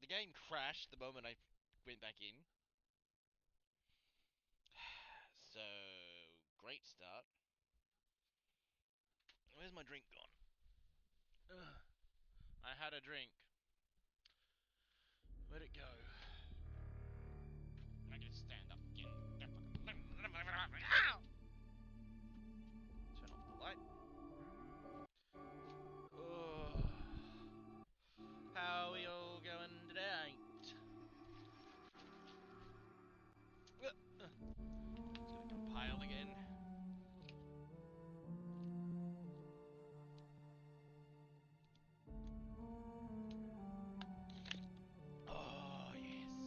the game crashed the moment I went back in. So, great start. Where's my drink gone? Ugh. I had a drink. Where'd it go? I can stand up again. Turn off the light. Oh. How are we all going tonight? It's gonna compile again. Oh, yes.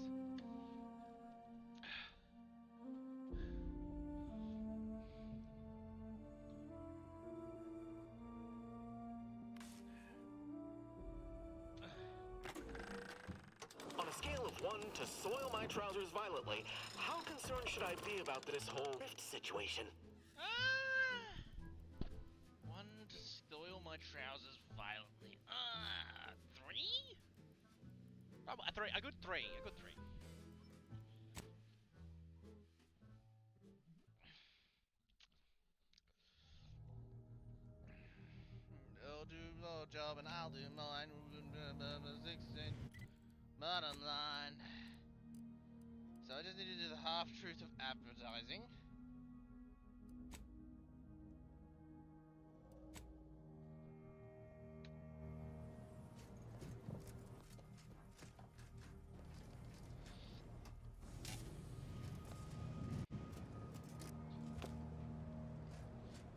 On a scale of 1 to soil my trousers violently, how concerned should I be about this whole rift situation? 1 to soil my trousers violently. 3? Probably a 3. A good 3. A good 3. I'll do your job and I'll do mine. 16. Bottom line. So I just need to do the half-truth of advertising.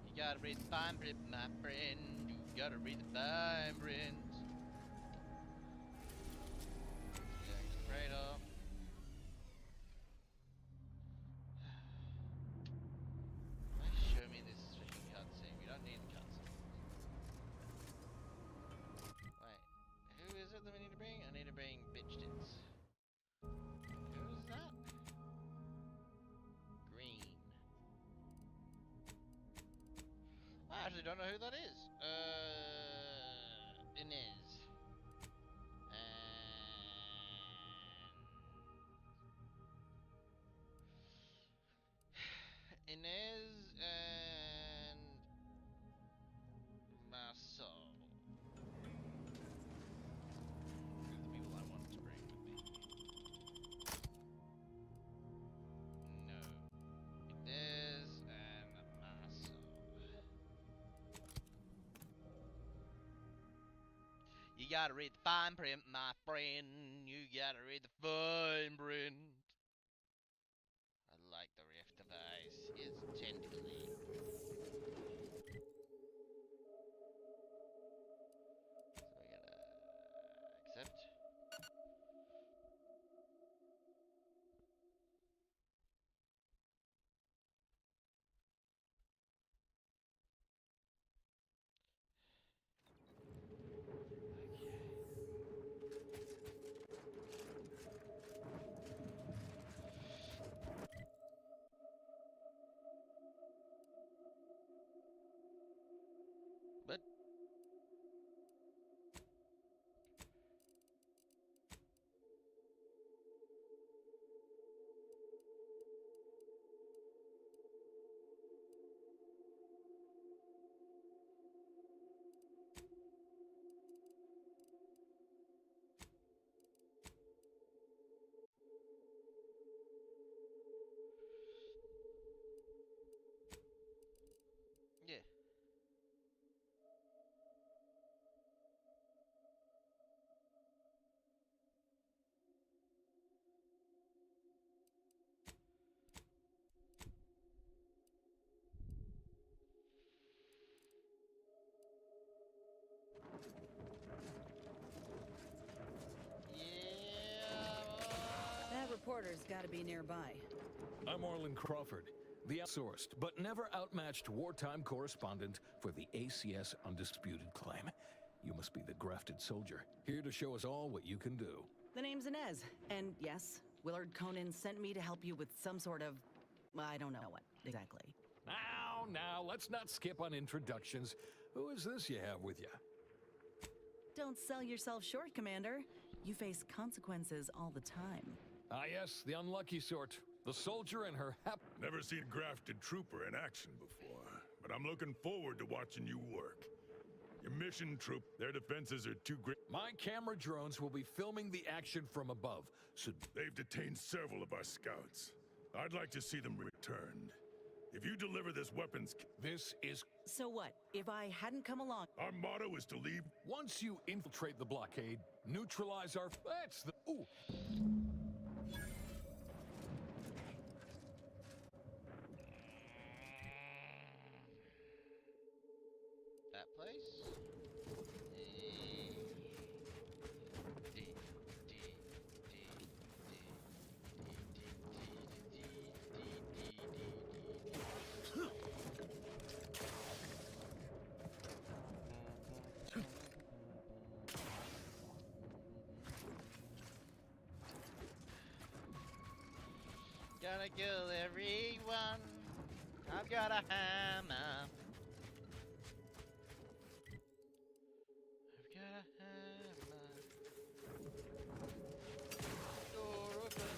You gotta read the fine print, my friend. You gotta read the fine print. Straight off. Show me this freaking cutscene. We don't need a cutscene. Wait, who is it that we need to bring? I need to bring bitch tits. Who is that? Green. I actually don't know who that is. Inez. Inez and Marcel. Who are the people I wanted to bring with me? No. Inez and Marcel. You gotta read the fine print, my friend. You gotta read the fine print. I like the rift device. It's tentacly. So we gotta accept. But yeah. That reporter's got to be nearby. I'm Orland Crawford, the outsourced but never outmatched wartime correspondent for the ACS Undisputed Claim. You must be the grafted soldier, here to show us all what you can do. The name's Inez, and yes, Willard Conan sent me to help you with some sort of... I don't know what exactly. Now, let's not skip on introductions. Who is this you have with you? Don't sell yourself short, Commander. You face consequences all the time. Ah, yes, the unlucky sort. The soldier and her Never seen a grafted trooper in action before, but I'm looking forward to watching you work. Your mission, troop, their defenses are too great. My camera drones will be filming the action from above, so They've detained several of our scouts. I'd like to see them returned. If you deliver this weapons... this is... So what, if I hadn't come along? Our motto is to leave... Once you infiltrate the blockade, neutralize our... That's the... Ooh. That place? Gonna kill everyone. I've got a hammer. I've got a hammer. Door open.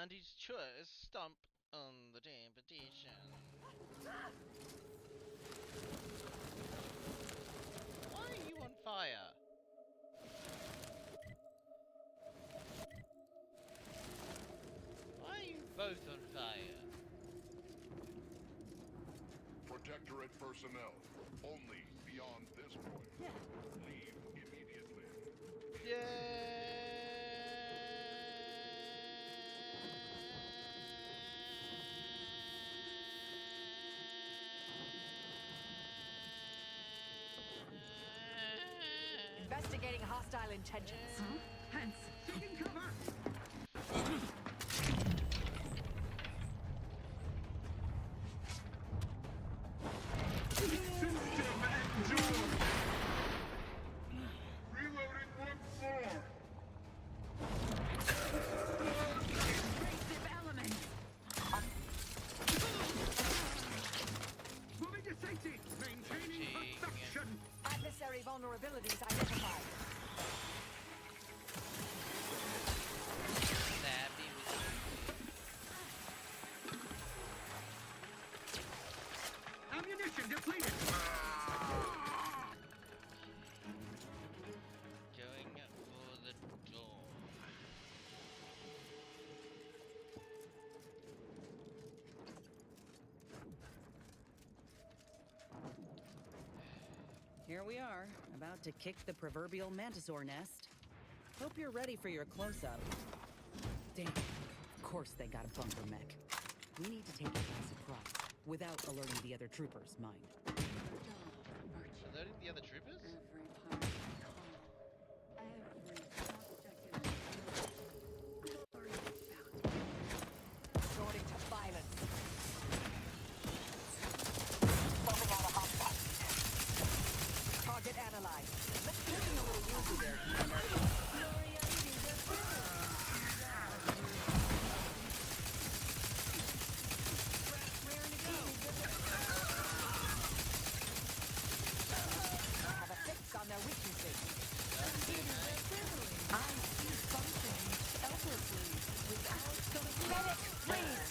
And his choice stomp on the temptation. Why are you on fire? Why are you both on fire? Protectorate personnel, only beyond this point. Leave immediately. Investigating hostile intentions. Hence, taking cover! Reloading once more. Abrasive elements! Moving to safety! Maintaining perfection! Adversary vulnerabilities identified. Ammunition depleted! Going for the door. Here we are, about to kick the proverbial mantisaur nest. Hope you're ready for your close-up. Damn, of course they got a bunker mech. We need to take it by surprise, without alerting the other troopers, mind. Alerting the other troopers? Resorting to violence. Bombing out a hostile. Target analyzed. Looking a little woozy there, Commander. Have a fix on their weaknesses. I see something effortlessly without going medic, please.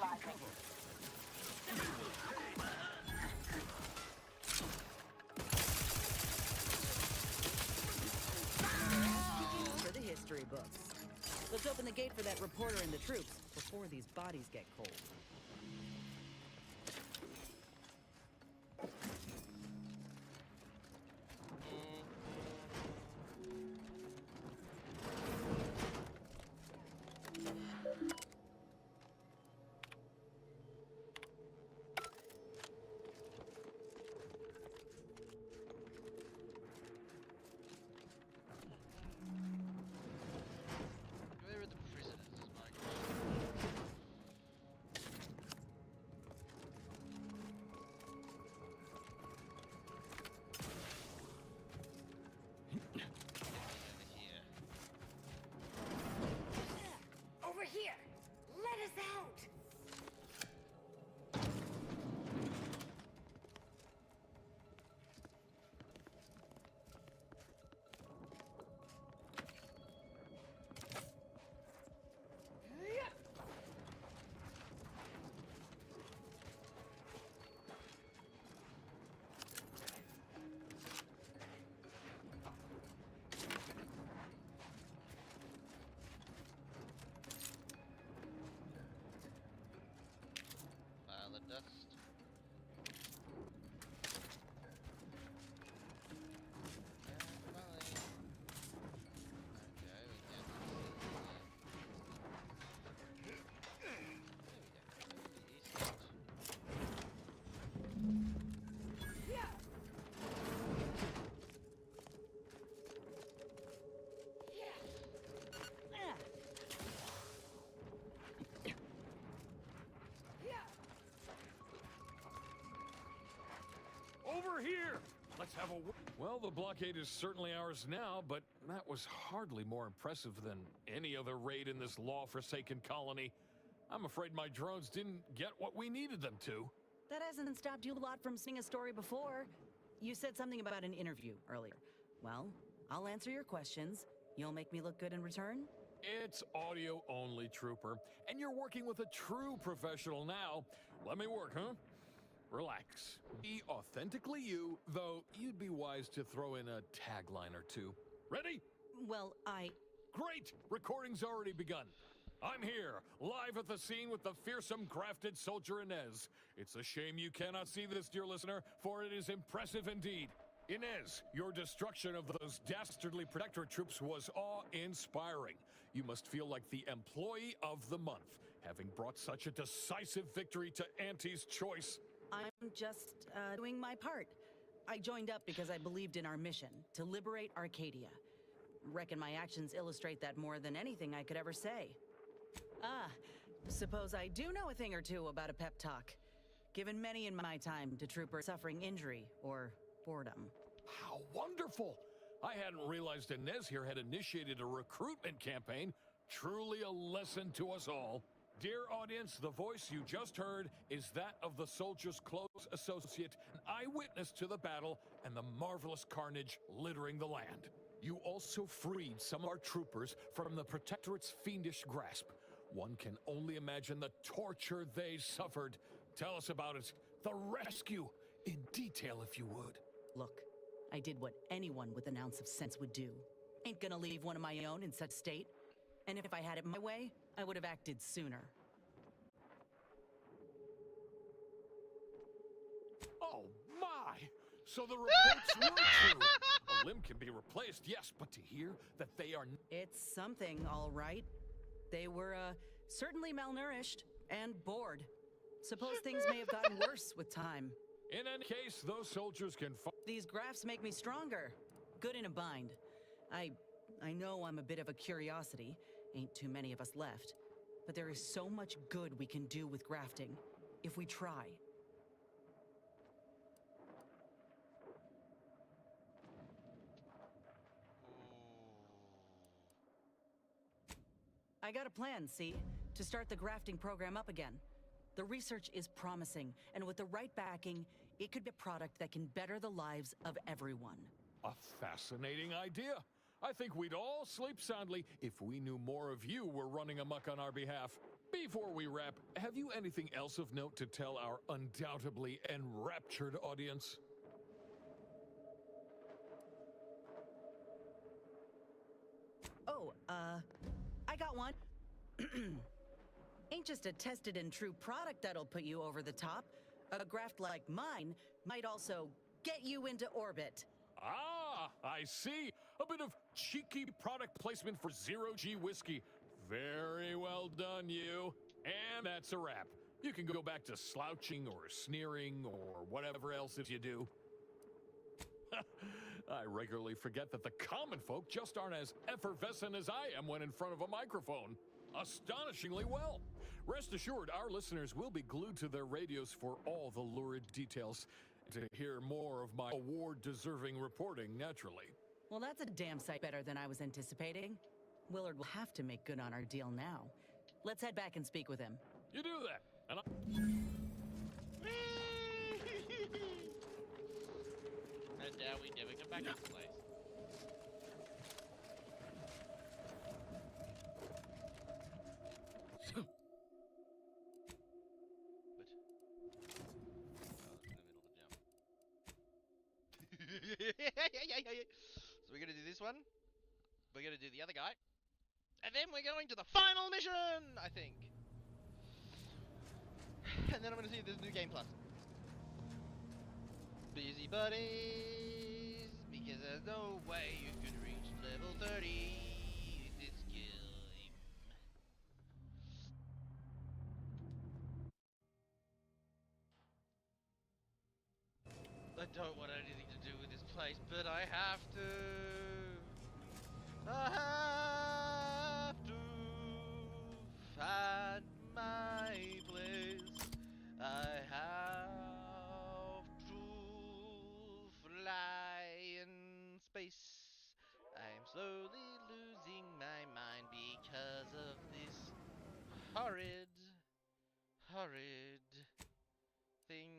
analyzing. For the history books. Let's open the gate for that reporter and the troops before these bodies get cold. Where are the prisoners, Mike? Over here! Let us out! Pile of dust. Over here! Let's have a Well, the blockade is certainly ours now, but that was hardly more impressive than any other raid in this law-forsaken colony. I'm afraid my drones didn't get what we needed them to. That hasn't stopped you a lot from seeing a story before. You said something about an interview earlier. Well, I'll answer your questions. You'll make me look good in return? It's audio only, Trooper, and you're working with a true professional now. Let me work, huh? Relax. Be authentically you, though you'd be wise to throw in a tagline or two. Ready? Well, Great! Recording's already begun. I'm here, live at the scene with the fearsome grafted soldier Inez. It's a shame you cannot see this, dear listener, for it is impressive indeed. Inez, your destruction of those dastardly Protectorate troops was awe-inspiring. You must feel like the employee of the month, having brought such a decisive victory to Auntie's choice. I'm just doing my part. I joined up because I believed in our mission to liberate Arcadia. Reckon my actions illustrate that more than anything I could ever say. Suppose I do know a thing or two about a pep talk. Given many in my time to troopers suffering injury or boredom. How wonderful! I hadn't realized Inez here had initiated a recruitment campaign. Truly a lesson to us all. Dear audience, the voice you just heard is that of the soldier's close associate, an eyewitness to the battle and the marvelous carnage littering the land. You also freed some of our troopers from the Protectorate's fiendish grasp. One can only imagine the torture they suffered. Tell us about it. The rescue. In detail, if you would. Look, I did what anyone with an ounce of sense would do. Ain't gonna leave one of my own in such state. And if I had it my way, I would have acted sooner. Oh my! So the reports were true. A limb can be replaced, yes, but to hear that they are... It's something, all right. They were, certainly malnourished and bored. Suppose things may have gotten worse with time. In any case, those soldiers can... These graphs make me stronger. Good in a bind. I know I'm a bit of a curiosity. Ain't too many of us left. But there is so much good we can do with grafting, if we try. I got a plan, see? To start the grafting program up again. The research is promising, and with the right backing, it could be a product that can better the lives of everyone. A fascinating idea. I think we'd all sleep soundly if we knew more of you were running amok on our behalf. Before we wrap, have you anything else of note to tell our undoubtedly enraptured audience? Oh, I got one. Ain't just a tested and true product that'll put you over the top. A graft like mine might also get you into orbit. Ah, I see. A bit of cheeky product placement for zero-G whiskey. Very well done, you. And that's a wrap. You can go back to slouching or sneering or whatever else it is you do. I regularly forget that the common folk just aren't as effervescent as I am when in front of a microphone. Astonishingly well. Rest assured, our listeners will be glued to their radios for all the lurid details to hear more of my award-deserving reporting, naturally. Well, that's a damn sight better than I was anticipating. Willard will have to make good on our deal now. Let's head back and speak with him. You do that, and And now we never come back to this place. So we're gonna do this one. We're gonna do the other guy. And then we're going to the final mission, I think. And then I'm gonna see if there's a new game plus. Busy buddies, because there's no way you could reach level 30 with this game. I don't want anything to do with this place, but I have to. I have to find my place. I have to fly in space. I'm slowly losing my mind because of this horrid thing.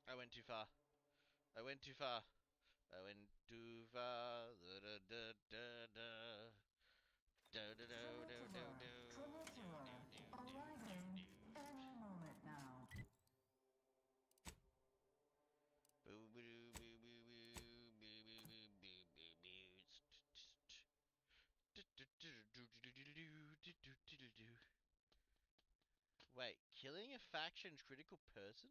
I went too far. I went too far. I went too far. Da da da da da. Da da da da da da. Wait, killing a faction's critical person?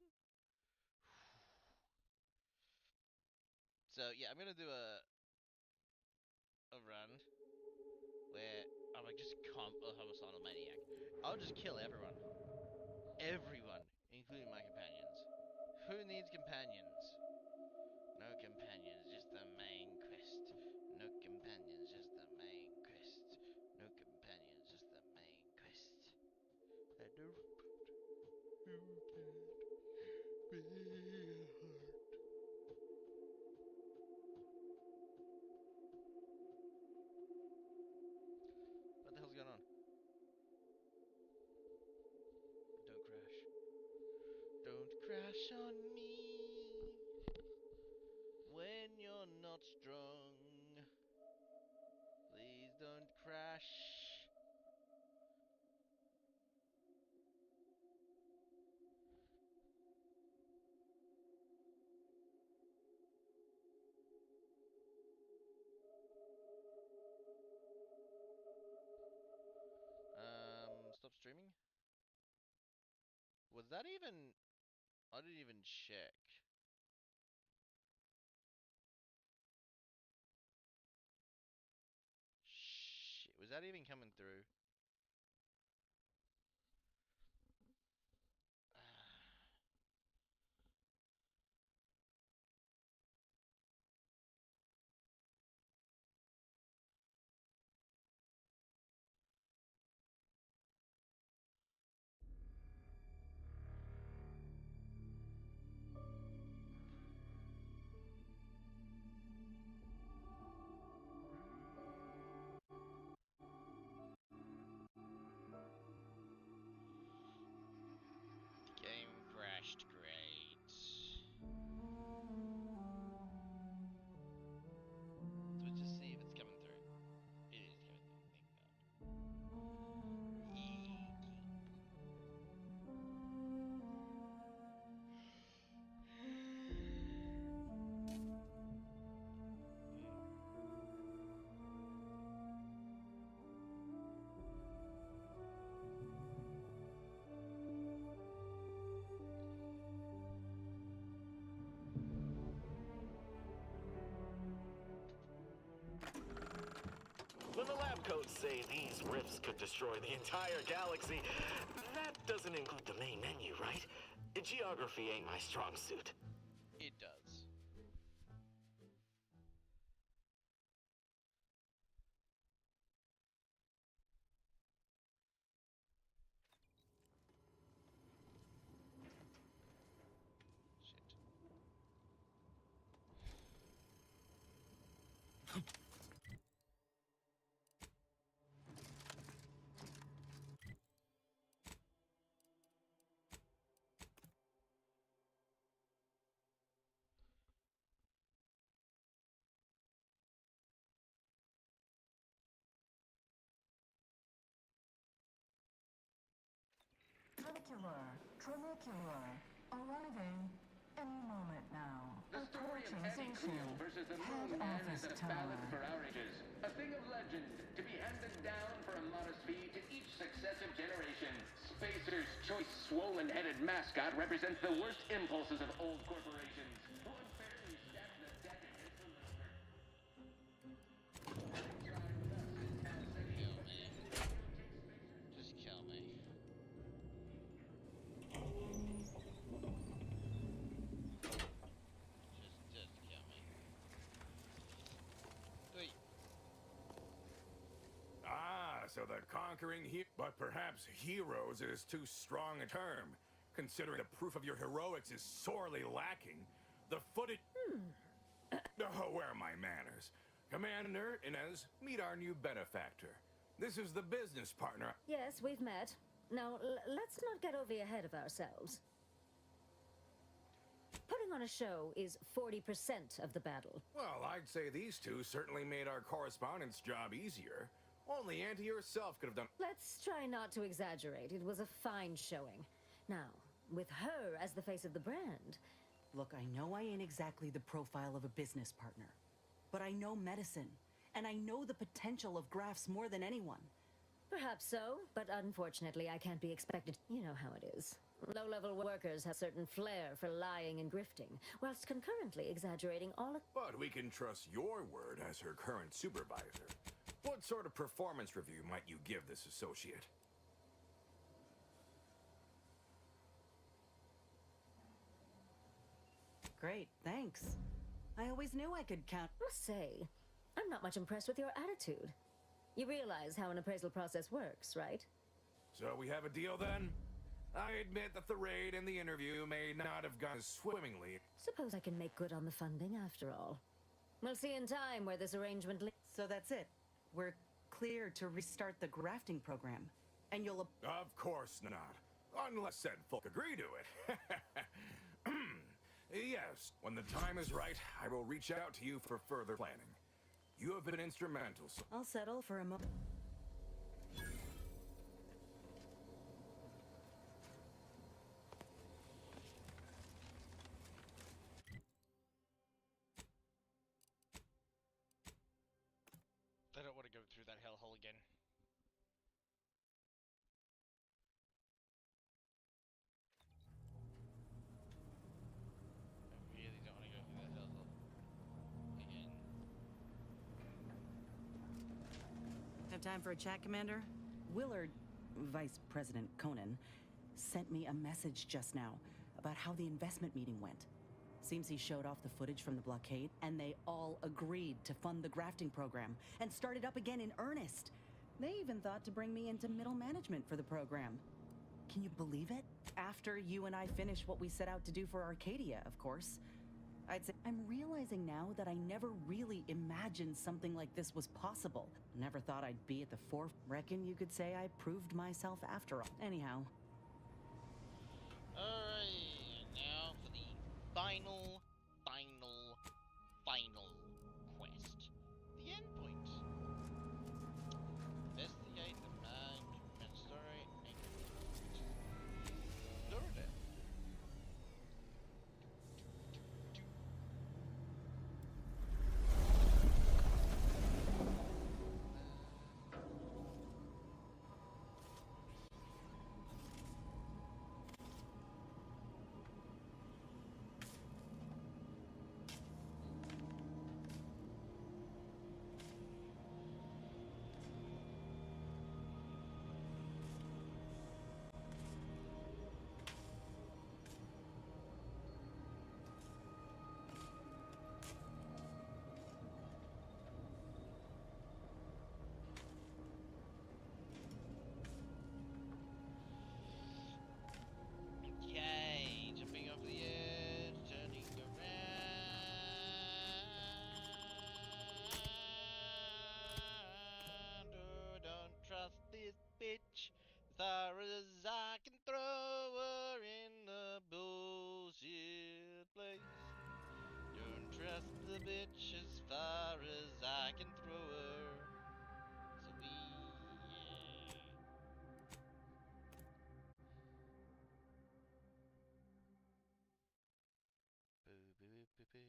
So yeah, I'm gonna do a run where I'm like just homicidal maniac. I'll just kill everyone. Everyone, including my companions. Who needs companions? No companions, just the main quest. No companions, just the main quest. No companions, just the main quest. I don't What the hell's going on? Don't crash. Don't crash on me when you're not strong. Please don't crash. Stop streaming? Was that even... I didn't even check. Shit, was that even coming through? When the lab coats say these rifts could destroy the entire galaxy, that doesn't include the main menu, right? Geography ain't my strong suit. It does. Trinicular, arriving any moment now. The story of Eddie versus the moon man is a ballad for our ages. A thing of legend to be handed down for a modest fee to each successive generation. Spacer's choice swollen-headed mascot represents the worst impulses of old corporations, who unfairly stacked the deck against the member. Just kill me. Just kill me. Wait. So the conquering but perhaps heroes is too strong a term, considering the proof of your heroics is sorely lacking. The footage... Oh, where are my manners? Commander Inez, meet our new benefactor. This is the business partner. Yes, we've met. Now, let's not get over ahead of ourselves. Putting on a show is 40% of the battle. Well, I'd say these two certainly made our correspondence job easier. Only Auntie herself could have done... Let's try not to exaggerate. It was a fine showing. Now, with her as the face of the brand... Look, I know I ain't exactly the profile of a business partner, but I know medicine, and I know the potential of grafts more than anyone. Perhaps so, but unfortunately I can't be expected. You know how it is. Low-level workers have certain flair for lying and grifting, whilst concurrently exaggerating all of... But we can trust your word as her current supervisor. What sort of performance review might you give this associate? Great, thanks. I always knew I could count. Must say, I'm not much impressed with your attitude. You realize how an appraisal process works, right? So we have a deal then? I admit that the raid and the interview may not have gone swimmingly. Suppose I can make good on the funding after all. We'll see in time where this arrangement leads. So that's it. We're clear to restart the grafting program. And you'll... Of course not. Unless said folk agree to it. Yes, when the time is right, I will reach out to you for further planning. You have been instrumental, so... I'll settle for a moment. I don't want to go through that hellhole again. I really don't want to go through that hellhole again. Have time for a chat, Commander? Willard, Vice President Conan, sent me a message just now about how the investment meeting went. Seems he showed off the footage from the blockade, and they all agreed to fund the grafting program and start it up again in earnest. They even thought to bring me into middle management for the program. Can you believe it? After you and I finish what we set out to do for Arcadia, of course. I'd say I'm realizing now that I never really imagined something like this was possible. Never thought I'd be at the forefront. Reckon you could say I proved myself after all. Anyhow. Alright, now for the final quest. The endpoint. Investigate the management story and learn it. as I can throw her in the bullshit place. Don't trust the bitch as far as I can throw her. So we, Boo, boo, boo, boo.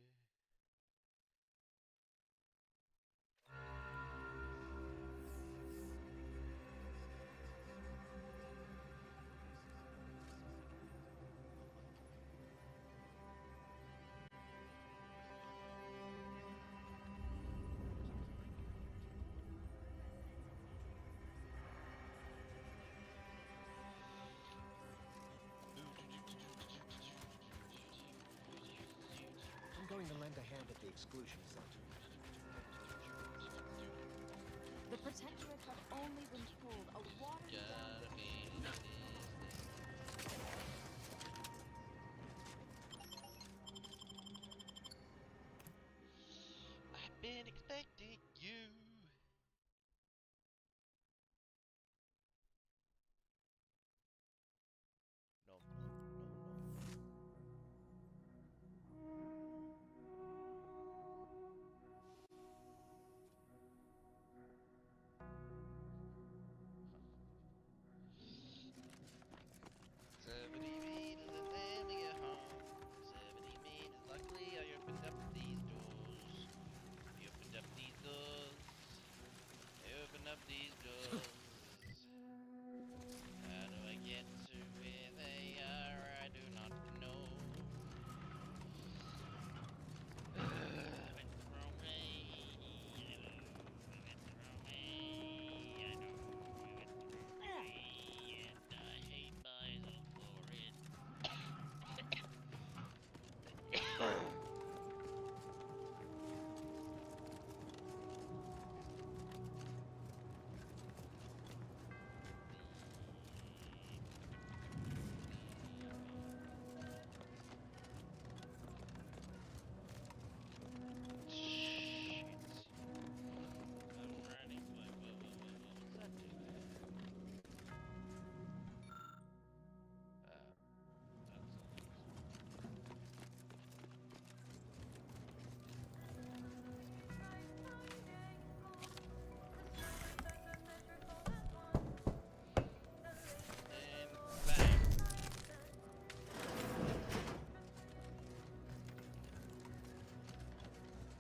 I'm going to lend a hand at the exclusion center. The Protectorate have only been told a watered down. Gotta finish this thing. I've been expecting you. No, no, no, no. Seventy meters and then we get home. 70 meters, luckily I opened up these doors. I opened up these doors. I opened up these doors. How do I get to where they are? I do not know. I went the wrong way. I know. I went the wrong way. I know. I went the wrong way. And I hate myself for it. Shit. I'm running. What was that doing? And bang.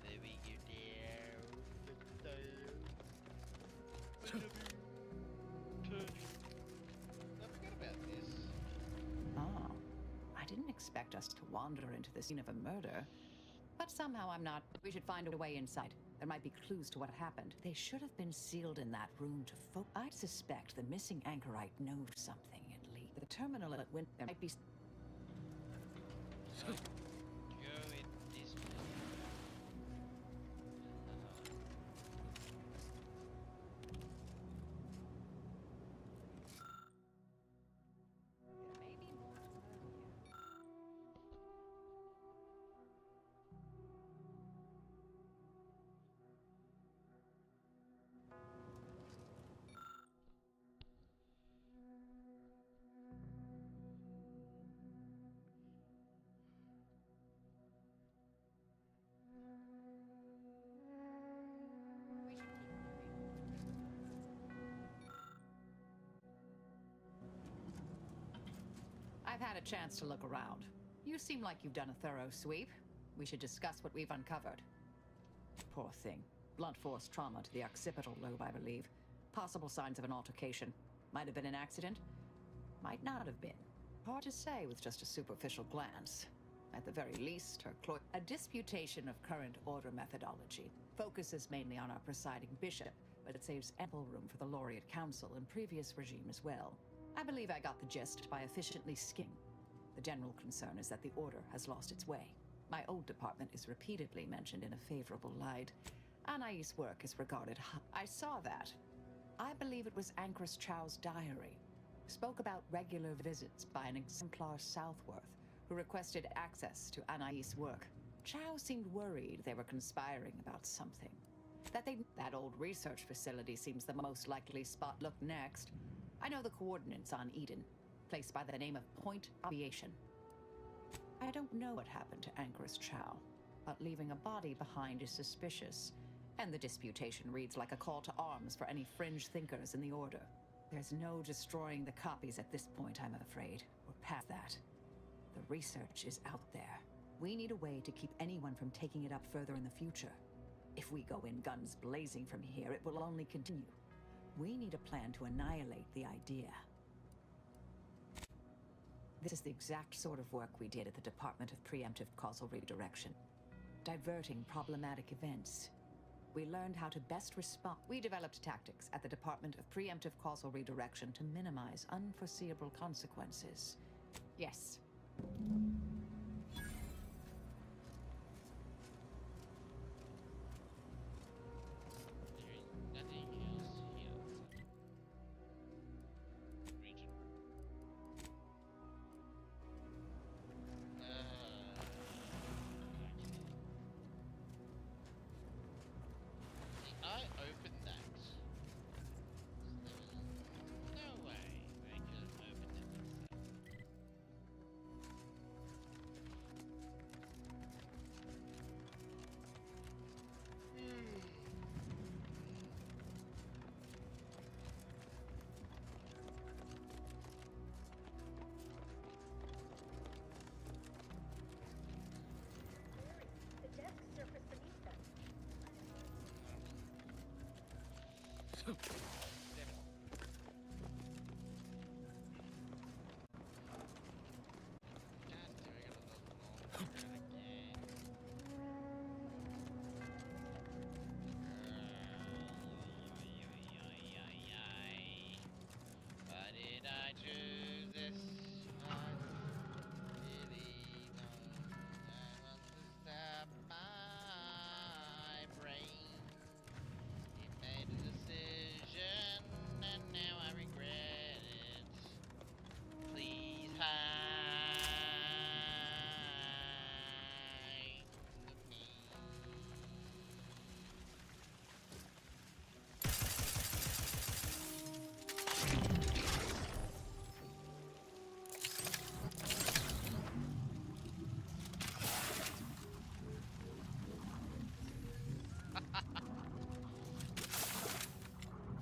There we go there. I forgot about this. Oh, I didn't expect us to wander into the scene of a murder. But somehow I'm not. We should find a way inside. There might be clues to what happened. They should have been sealed in that room to I suspect the missing anchorite knows something at least. The terminal at Winter might be... Go in this way. I've had a chance to look around. You seem like you've done a thorough sweep. We should discuss what we've uncovered. Poor thing. Blunt force trauma to the occipital lobe, I believe. Possible signs of an altercation. Might have been an accident. Might not have been. Hard to say with just a superficial glance. At the very least, a disputation of current order methodology focuses mainly on our presiding bishop, but it saves ample room for the laureate council and previous regime as well. I believe I got the gist by efficiently skimming. The general concern is that the order has lost its way. My old department is repeatedly mentioned in a favorable light. Anais' work is regarded I saw that. I believe it was Anchoress Chow's diary. Spoke about regular visits by an exemplar Southworth, who requested access to Anais' work. Chow seemed worried they were conspiring about something. That old research facility seems the most likely spot. Look next. I know the coordinates on Eden, placed by the name of Point Aviation. I don't know what happened to Anchoress Chow, but leaving a body behind is suspicious, and the disputation reads like a call to arms for any fringe thinkers in the Order. There's no destroying the copies at this point, I'm afraid. We're past that. The research is out there. We need a way to keep anyone from taking it up further in the future. If we go in guns blazing from here, it will only continue. We need a plan to annihilate the idea. This is the exact sort of work we did at the Department of Preemptive Causal Redirection. Diverting problematic events. We learned how to best respond. We developed tactics at the Department of Preemptive Causal Redirection to minimize unforeseeable consequences. Yes.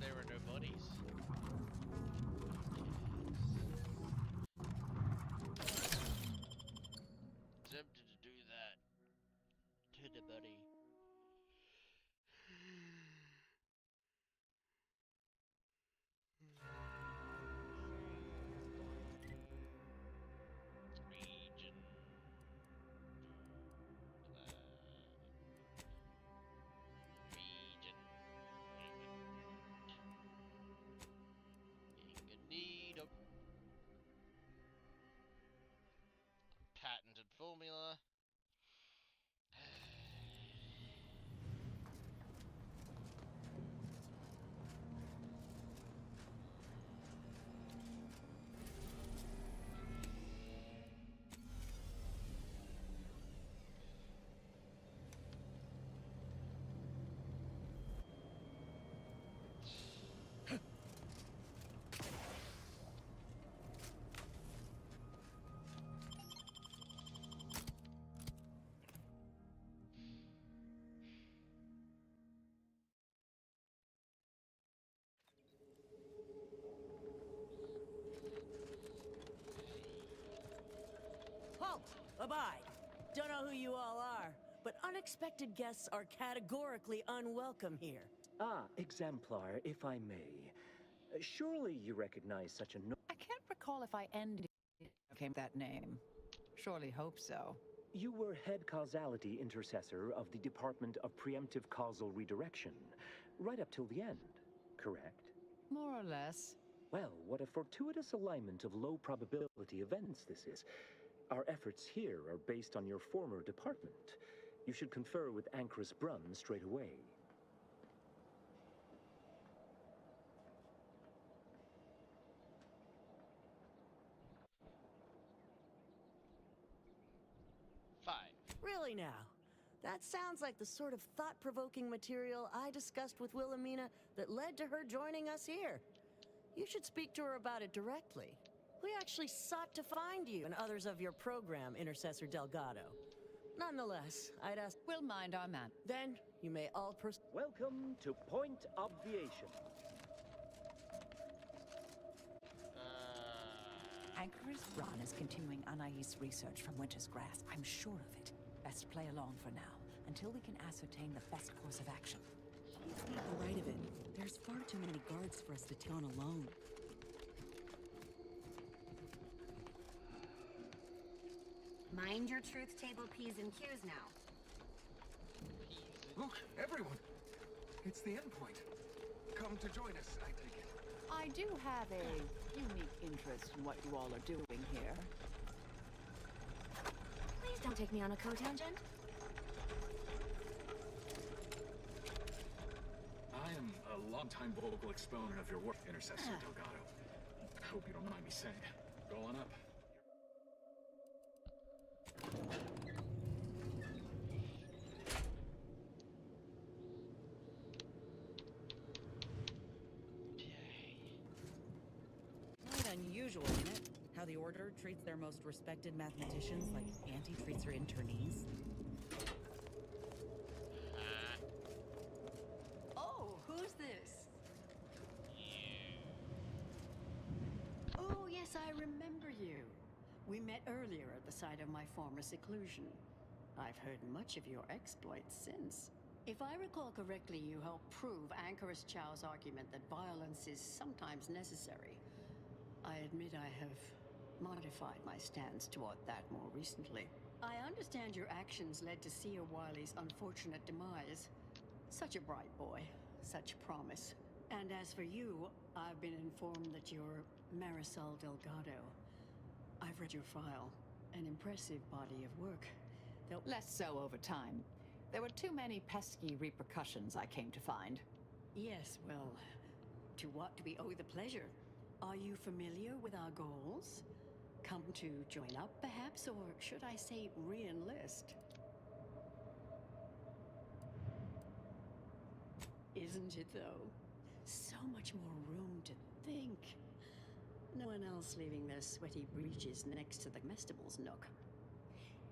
There were no bodies. Tempted to do that to the buddy. Region. Region. Incognito. Patented formula. Halt! Abide! Don't know who you all are, but unexpected guests are categorically unwelcome here. Ah, Exemplar, if I may. Surely you recognize such a I can't recall if I ended came that name. Surely hope so. You were head causality intercessor of the Department of Preemptive Causal Redirection, right up till the end, correct? More or less. Well, what a fortuitous alignment of low probability events this is. Our efforts here are based on your former department. You should confer with Anchoress Brunn straight away. Really now? That sounds like the sort of thought-provoking material I discussed with Wilhelmina that led to her joining us here. You should speak to her about it directly. We actually sought to find you and others of your program, Intercessor Delgado. Nonetheless, I'd ask... We'll mind our man. Then, you may all Welcome to Point Obviation. Anchor's Run is continuing Anais' research from Winter's Grasp. I'm sure of it. Best play along for now, until we can ascertain the best course of action. She's got the right of it. There's far too many guards for us to take on alone. Mind your truth table P's and Q's now. Look, everyone! It's the endpoint. Come to join us, I take it. I do have a unique interest in what you all are doing here. Please don't take me on a co-tangent. I am a longtime vocal exponent of your work, Intercessor Delgado. I hope you don't mind me saying. Go on up. Quite unusual, isn't it? How the Order treats their most respected mathematicians like Auntie treats her internees. Oh, who's this? Oh, yes, I remember you. We met earlier at the site of my former seclusion. I've heard much of your exploits since. If I recall correctly, you helped prove Anchoress Chow's argument that violence is sometimes necessary. I admit I have modified my stance toward that more recently. I understand your actions led to Seer Wiley's unfortunate demise. Such a bright boy, such promise. And as for you, I've been informed that you're Marisol Delgado. I've read your file. An impressive body of work. Though less so over time. There were too many pesky repercussions I came to find. Yes, well, to what do we owe the pleasure? Are you familiar with our goals? Come to join up, perhaps, or should I say re-enlist? Isn't it, though? So much more room to think. No one else leaving their sweaty breeches next to the comestibles nook.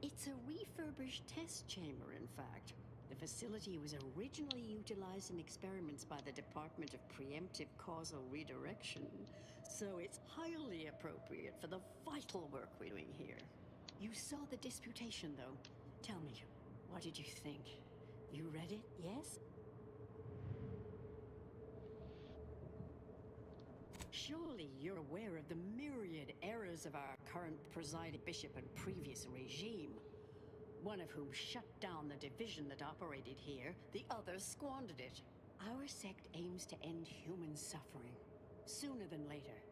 It's a refurbished test chamber, in fact. The facility was originally utilized in experiments by the Department of Preemptive Causal Redirection, so it's highly appropriate for the vital work we're doing here. You saw the disputation, though. Tell me, what did you think? You read it, yes? Surely you're aware of the myriad errors of our current presiding bishop and previous regime. One of whom shut down the division that operated here, the other squandered it. Our sect aims to end human suffering, sooner than later.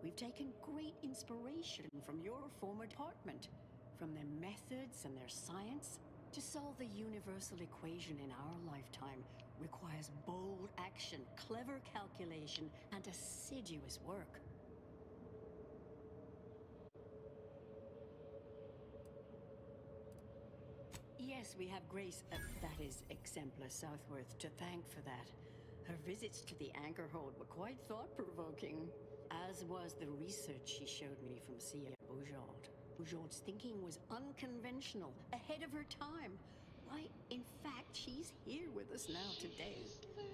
We've taken great inspiration from your former department, from their methods and their science. To solve the universal equation in our lifetime requires bold action, clever calculation, and assiduous work. Yes, we have Grace, that is Exempla Southworth, to thank for that. Her visits to the anchor hold were quite thought-provoking, as was the research she showed me from Sia Bujold. Bujold's thinking was unconventional, ahead of her time. Why, in fact, she's here with us now today,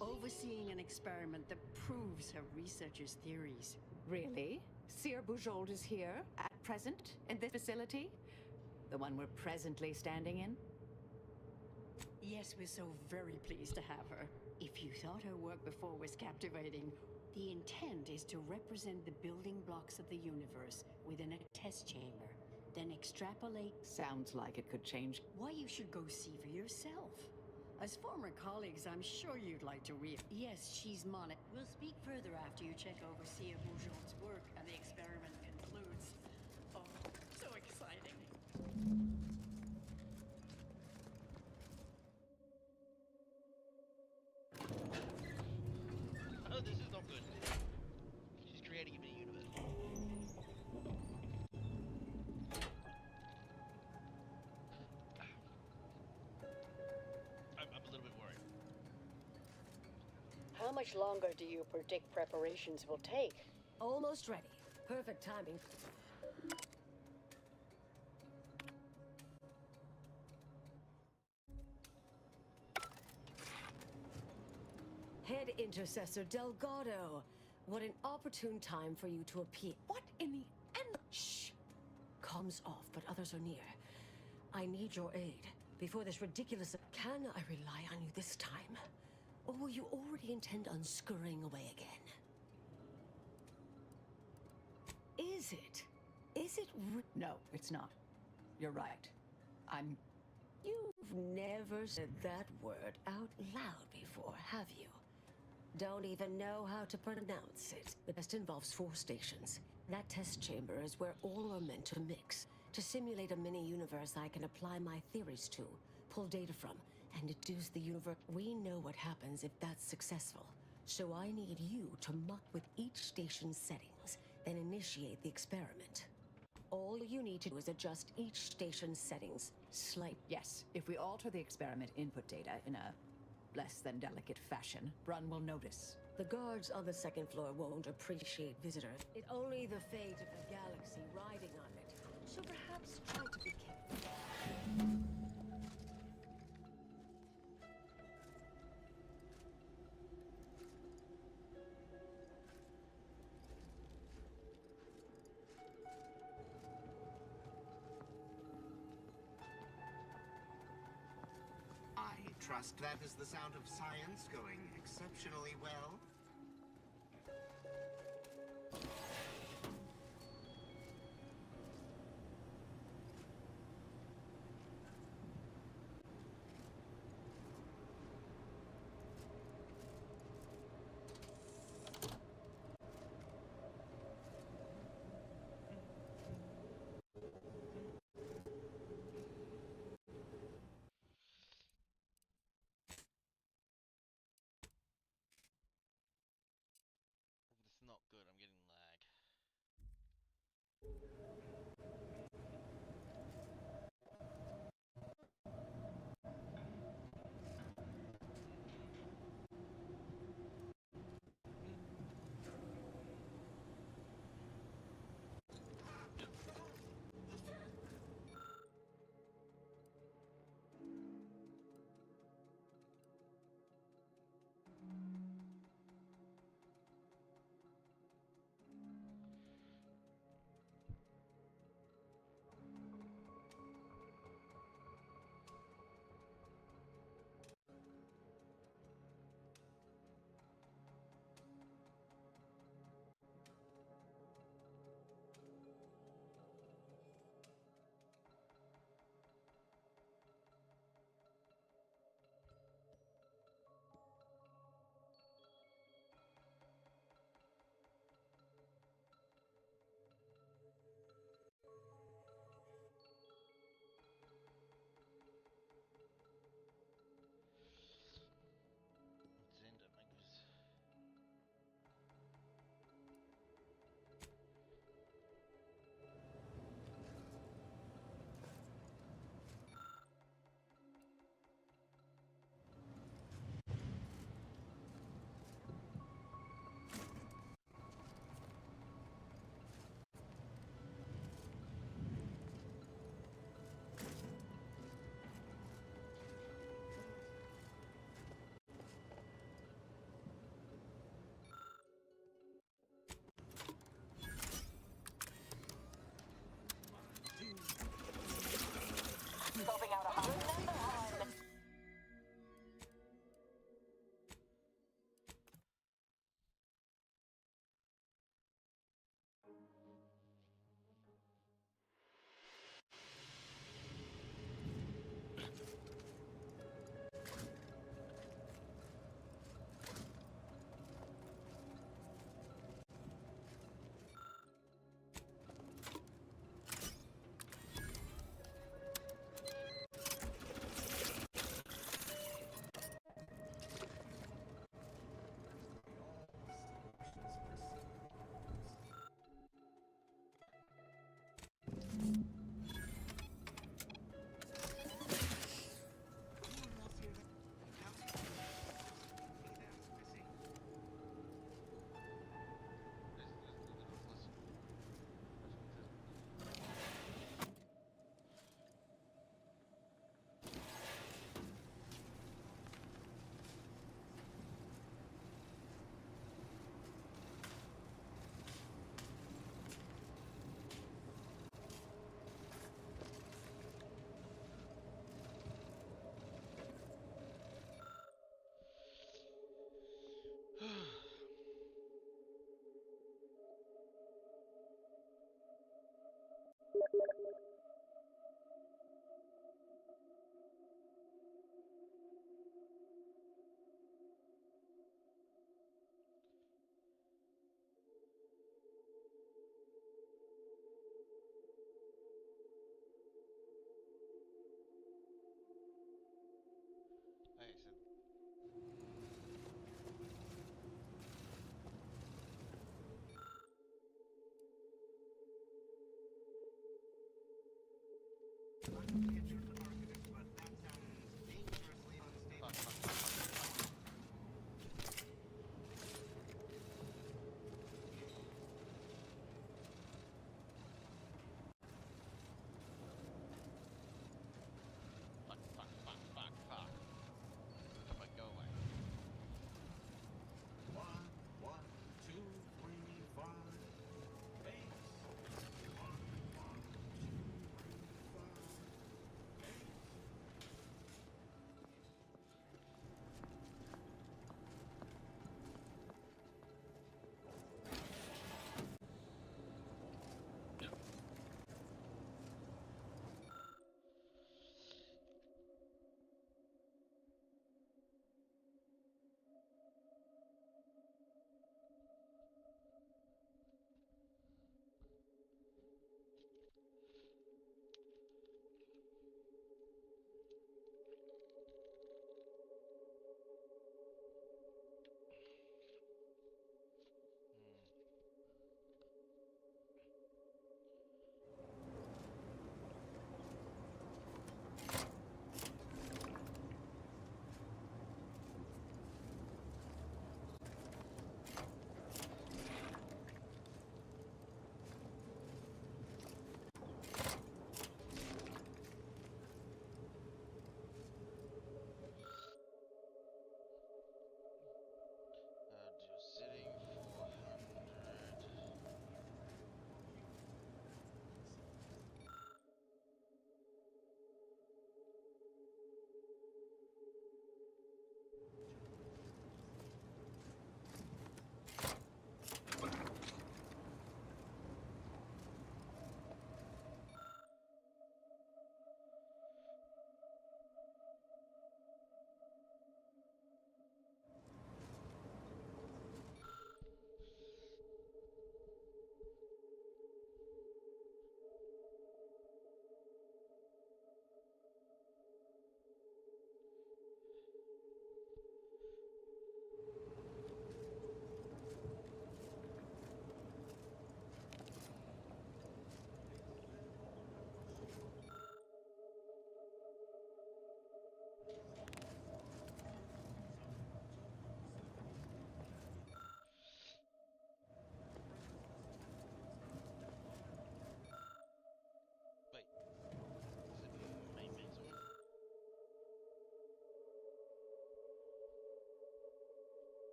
overseeing an experiment that proves her researchers' theories. Really? Seer Bujold is here, at present, in this facility? The one we're presently standing in? Yes, we're so very pleased to have her. If you thought her work before was captivating, the intent is to represent the building blocks of the universe within a test chamber, then extrapolate... Sounds like it could change. Why, you should go see for yourself. As former colleagues, I'm sure you'd like to read. Yes, she's Monet. We'll speak further after you check over Sia Bujold's work and the experiment concludes. Oh, so exciting. Oh, this is not good. She's creating a mini universe. I'm a little bit worried. How much longer do you predict preparations will take? Almost ready. Perfect timing. Head Intercessor Delgado. What an opportune time for you to appear. What in the end? Shh! Comms off, but others are near. I need your aid. Before this ridiculous... Can I rely on you this time? Or will you already intend on scurrying away again? Is it? Is it No, it's not. You're right. You've never said that word out loud before, have you? Don't even know how to pronounce it. The test involves 4 stations. That test chamber is where all are meant to mix. To simulate a mini-universe I can apply my theories to, pull data from, and deduce the universe. We know what happens if that's successful. So I need you to muck with each station's settings, then initiate the experiment. All you need to do is adjust each station's settings. Yes, if we alter the experiment input data in a less than delicate fashion, Brun will notice. The guards on the 2nd floor won't appreciate visitors. It's only the fate of the galaxy riding on it. So perhaps try to be careful. I trust that is the sound of science going exceptionally well. This is not good. I'm getting lag.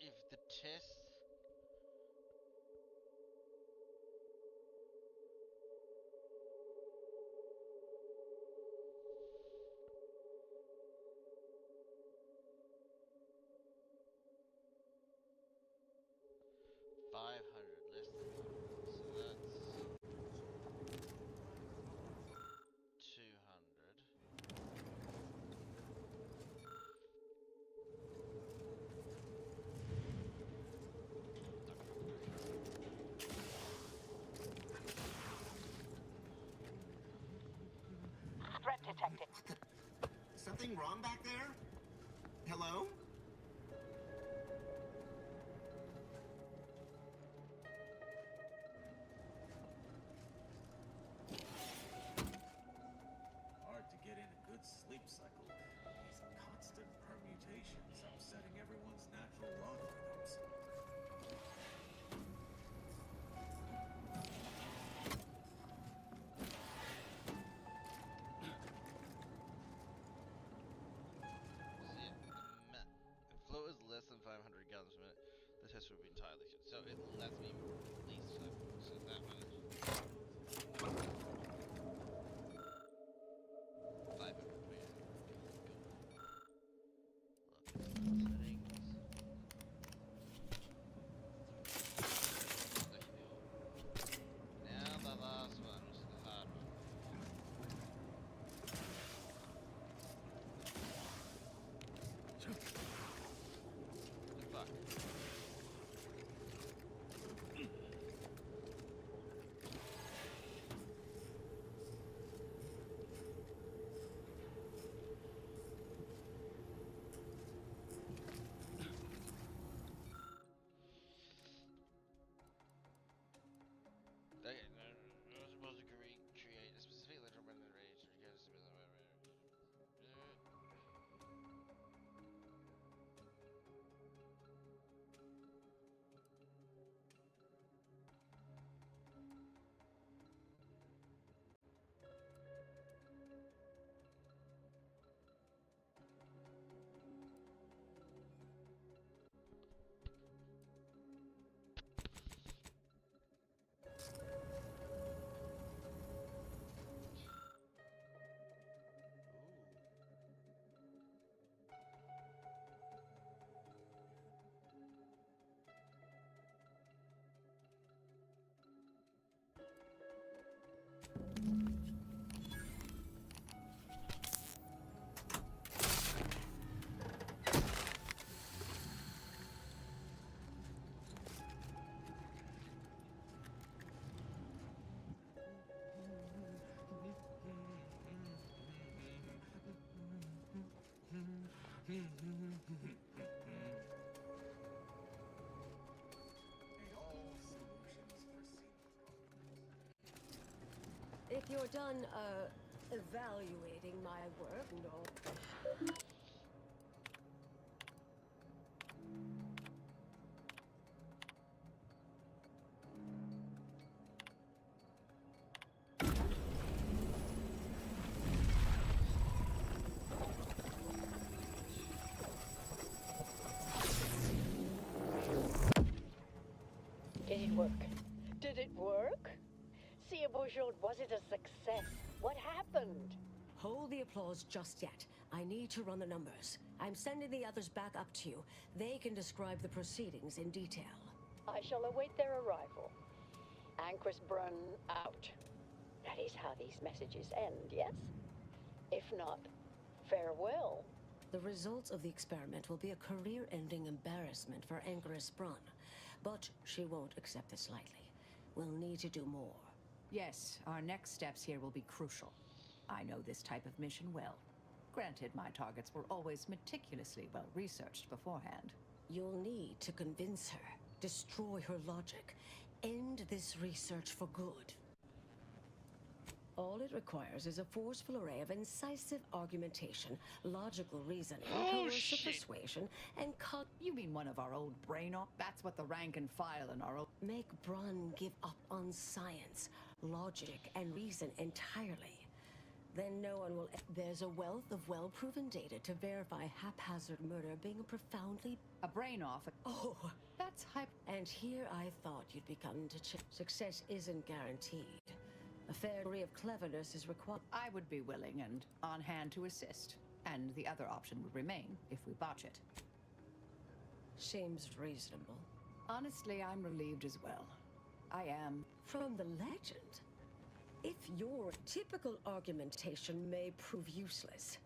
if the test. $500 less than so that's 200. Threat detected. Something wrong back there? Hello? Hard to get in a good sleep cycle. These constant permutations upsetting everyone's natural logarithms. Flow is less than 500 gallons per minute. The test would be entirely good. So it lets me at least so that much. 500 per Now the last one, which is the hard one. Fuck. I was supposed to create a specific electromagnetic radiation because If you're done, evaluating my work, no. Did it work? Did it work? See, Outerworld, was it a success? What happened? Hold the applause just yet. I need to run the numbers. I'm sending the others back up to you. They can describe the proceedings in detail. I shall await their arrival. Anchor's Brun out. That is how these messages end, yes? If not, farewell. The results of the experiment will be a career-ending embarrassment for Anchoress Brun. But she won't accept this lightly. We'll need to do more. Yes, our next steps here will be crucial. I know this type of mission well. Granted, my targets were always meticulously well researched beforehand. You'll need to convince her, destroy her logic, end this research for good. All it requires is a forceful array of incisive argumentation, logical reasoning, coercive persuasion, and You mean one of our old brain-op? That's what the rank and file in our old... Make Brun give up on science, logic, and reason entirely. Then no one will. There's a wealth of well-proven data to verify haphazard murder being a profoundly. A brain off. Oh, that's hype. And here I thought you'd begun to success isn't guaranteed. A fair degree of cleverness is required. I would be willing and on hand to assist. And the other option would remain if we botch it. Seems reasonable. Honestly, I'm relieved as well. I am. From the legend. If your typical argumentation may prove useless,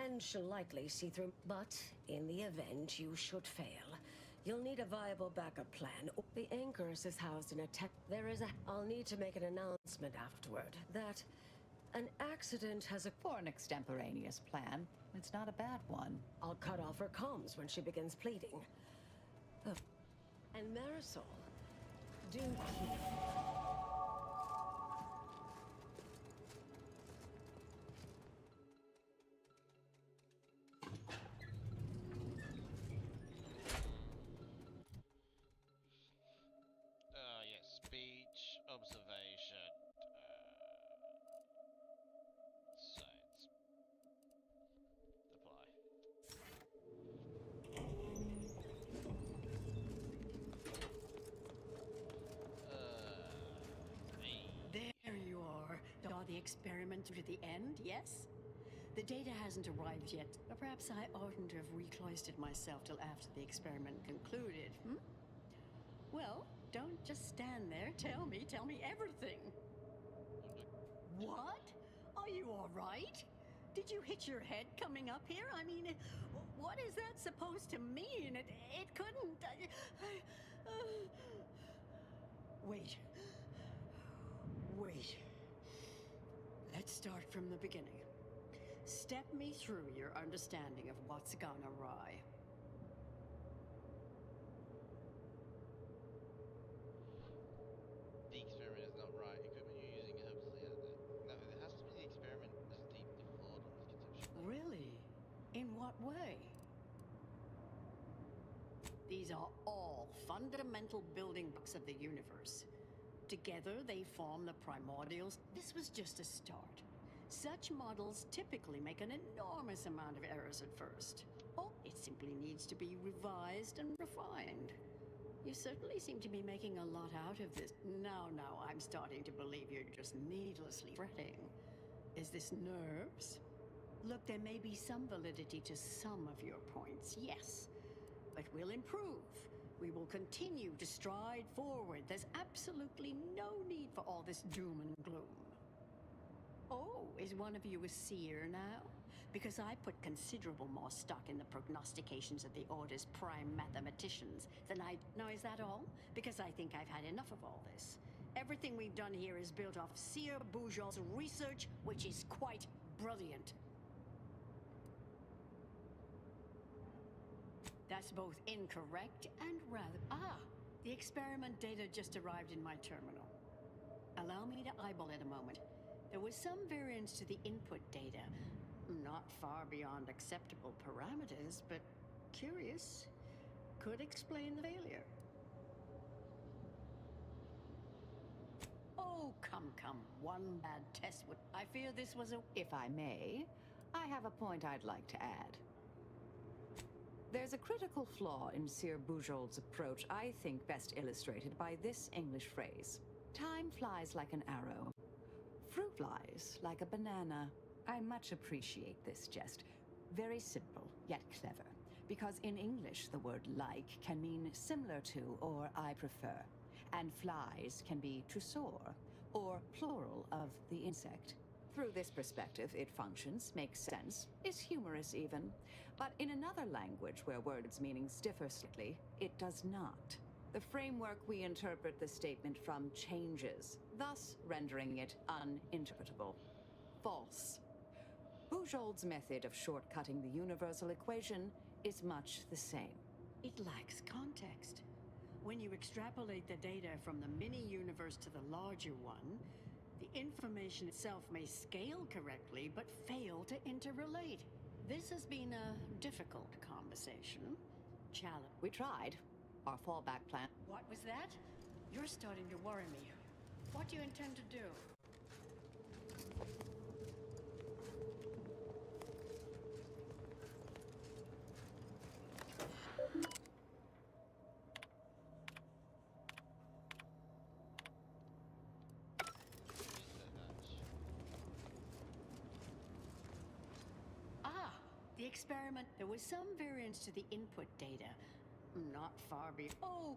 and shall likely see through, but in the event you should fail, you'll need a viable backup plan. The Anchors is housed in a tech. I'll need to make an announcement afterward that an accident has a. For an extemporaneous plan, it's not a bad one. I'll cut off her comms when she begins pleading. Oh. And Marisol, do keep. Yes, speech, observation, science. Apply. There you are. Saw the experiment to the end, yes? The data hasn't arrived yet. Or perhaps I oughtn't to have recloistered myself till after the experiment concluded, Well, don't just stand there. Tell me everything. What? Are you all right? Did you hit your head coming up here? I mean, what is that supposed to mean? It couldn't. Wait. Let's start from the beginning. Step me through your understanding of what's gone awry. The experiment is not right. Equipment you're using helps clear that. No, it has to be the experiment is deeply flawed or misconception. Really? In what way? These are all fundamental building blocks of the universe. Together, they form the primordials. This was just a start. Such models typically make an enormous amount of errors at first. Oh, it simply needs to be revised and refined. You certainly seem to be making a lot out of this. Now, I'm starting to believe you're just needlessly fretting. Is this nerves? Look, there may be some validity to some of your points, yes. But we'll improve. We will continue to stride forward. There's absolutely no need for all this doom and gloom. Oh, is one of you a seer now? Because I put considerable more stock in the prognostications of the Order's prime mathematicians than I... Now, is that all? Because I think I've had enough of all this. Everything we've done here is built off Seer Bujal's research, which is quite brilliant. That's both incorrect and rather... The experiment data just arrived in my terminal. Allow me to eyeball it a moment. There was some variance to the input data. Not far beyond acceptable parameters, but curious. Could explain the failure. Oh, come. One bad test would... I fear this was a... If I may, I have a point I'd like to add. There's a critical flaw in Sir Bujold's approach I think best illustrated by this English phrase. Time flies like an arrow. Fruit flies like a banana. I much appreciate this jest. Very simple, yet clever. Because in English, the word like can mean similar to or I prefer. And flies can be to soar, or plural of the insect. Through this perspective, it functions, makes sense, is humorous even. But in another language where words' meanings differ slightly, it does not. The framework we interpret the statement from changes, thus rendering it uninterpretable. False. Bujold's method of shortcutting the universal equation is much the same. It lacks context. When you extrapolate the data from the mini-universe to the larger one, the information itself may scale correctly, but fail to interrelate. This has been a difficult conversation. Challenge. We tried. Our fallback plan. What was that? You're starting to worry me. What do you intend to do? experiment, there was some variance to the input data. Not far be. Oh!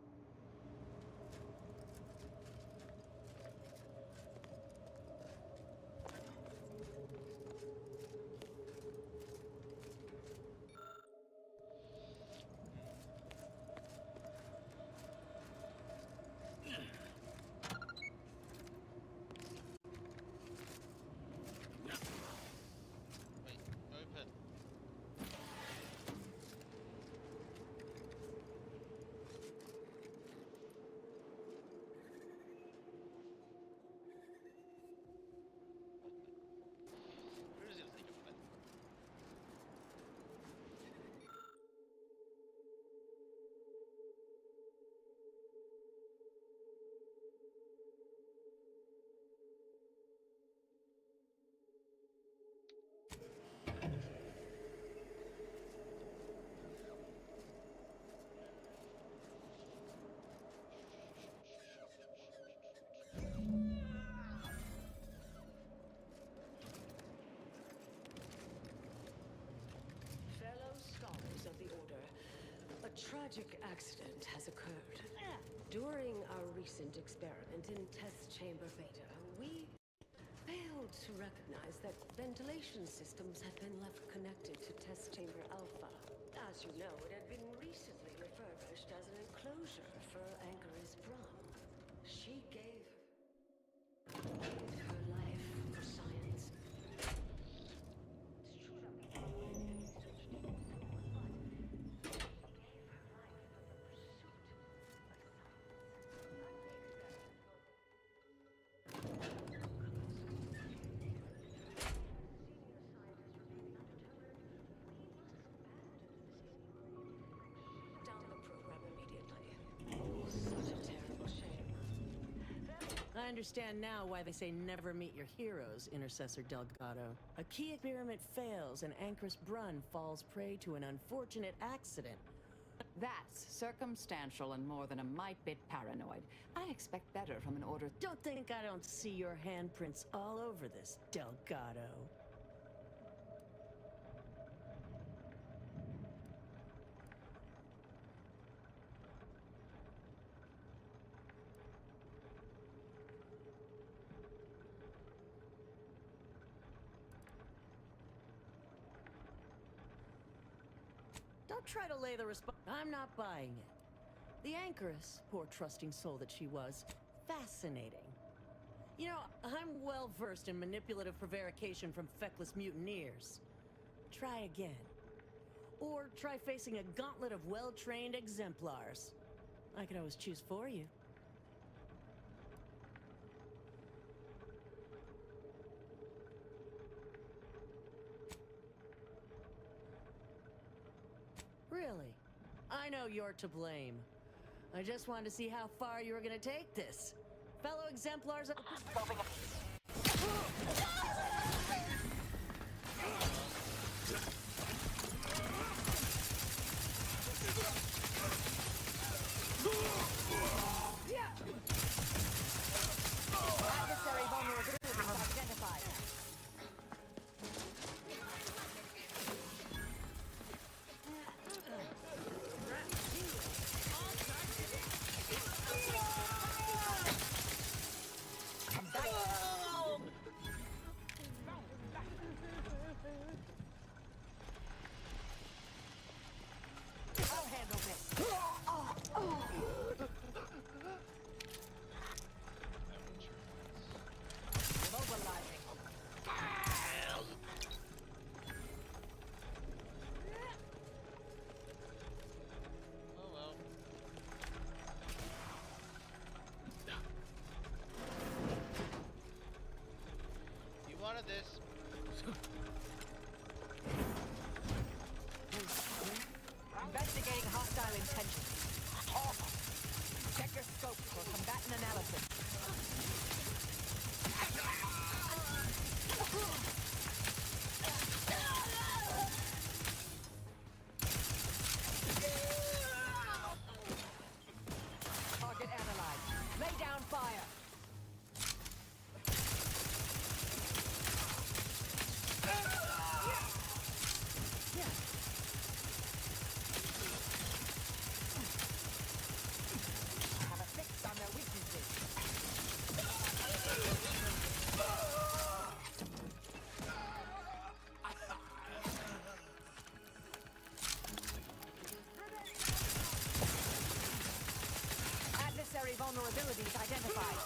tragic accident has occurred. During our recent experiment in test chamber beta, we failed to recognize that ventilation systems had been left connected to test chamber alpha. As you know, it had been recently refurbished as an enclosure for Anchor's Brum. She gave her life for science. I understand now why they say never meet your heroes, Intercessor Delgado. A key experiment fails and Anchor's Brun falls prey to an unfortunate accident. That's circumstantial and more than a mite bit paranoid. I expect better from an order. Don't think I don't see your handprints all over this, Delgado. Don't try to lay the response. I'm not buying it. The Anchoress, poor trusting soul that she was, fascinating. You know, I'm well versed in manipulative prevarication from feckless mutineers. Try again. Or try facing a gauntlet of well-trained exemplars. I could always choose for you. Really? I know you're to blame. I just wanted to see how far you were gonna take this. Fellow exemplars of... Adversary vulnerability identified. I'll handle this. Mobilizing. Oh well. You wanted this. Investigating hostile intentions. Check your scope for combatant analysis. Target analyzed. Lay down fire. vulnerabilities identified.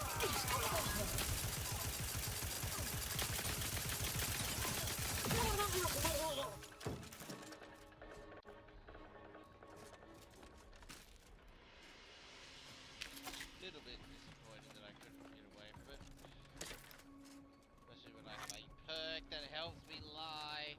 Little bit disappointed that I couldn't get away from it. Especially when I have a perk that helps me lie.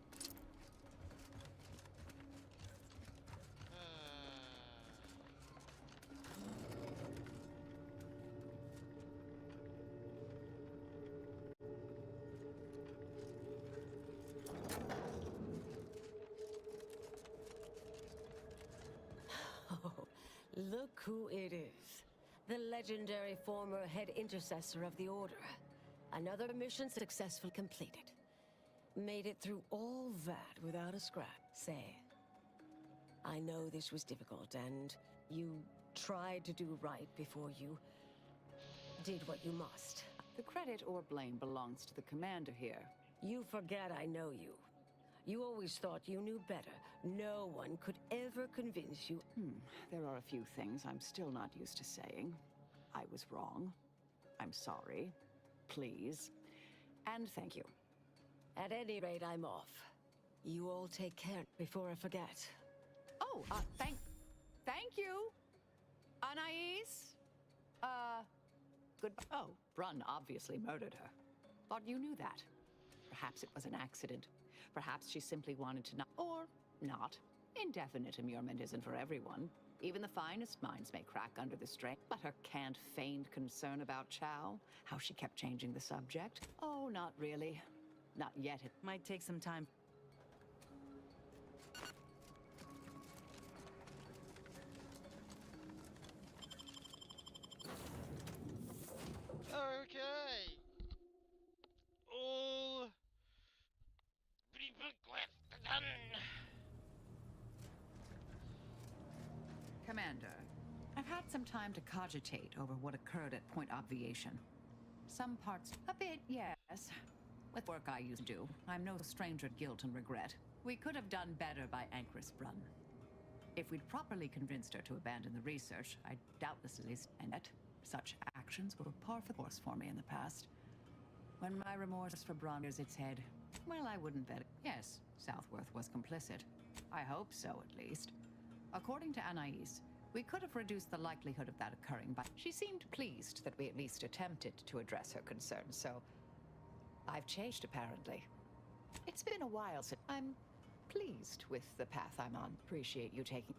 Oh, look who it is. The legendary former head intercessor of the Order. Another mission successfully completed. Made it through all that without a scrap. Say, I know this was difficult, and you tried to do right before you did what you must. The credit or blame belongs to the commander here. You forget I know you. You always thought you knew better. No one could ever convince you. There are a few things I'm still not used to saying. I was wrong. I'm sorry. Please. And thank you. At any rate, I'm off. You all take care before I forget. Oh, thank you, Anais. Goodbye. Oh, Brunn obviously murdered her. Thought you knew that. Perhaps it was an accident. Perhaps she simply wanted to not, or not. Indefinite immurement isn't for everyone. Even the finest minds may crack under the strain. But her canned, feigned concern about Chow, how she kept changing the subject. Oh, not really. Not yet. It might take some time. Okay. All done. Commander, I've had some time to cogitate over what occurred at Point Obviation. Some parts, a bit, yes. With work I used to do, I'm no stranger to guilt and regret. We could have done better by Anchoress Brunn. If we'd properly convinced her to abandon the research, I'd doubtless at least end it. Such actions were par for the course for me in the past. When my remorse for Brunn rears its head, well, I wouldn't bet it. Yes, Southworth was complicit. I hope so, at least. According to Anais, we could have reduced the likelihood of that occurring, but she seemed pleased that we at least attempted to address her concerns, so I've changed, apparently. It's been a while since I'm pleased with the path I'm on. Appreciate you taking...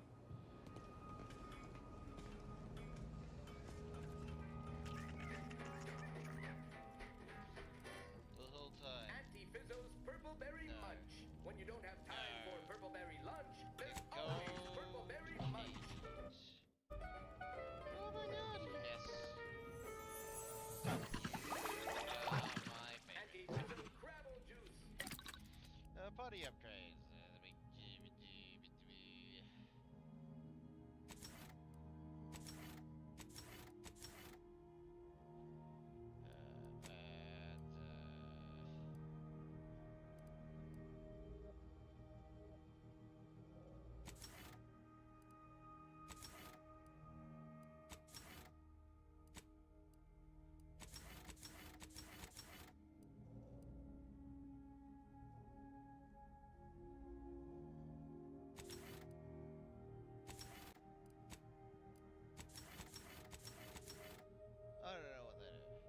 The whole time. Auntie Fizzo's Purple Berry Munch. When you don't have time for Purple Berry lunch, there's Go always Purple Berry Munch. Oh my god, yes. My favorite. Auntie Fizzo's Crabble Juice. Party upgrades. I don't know what that is,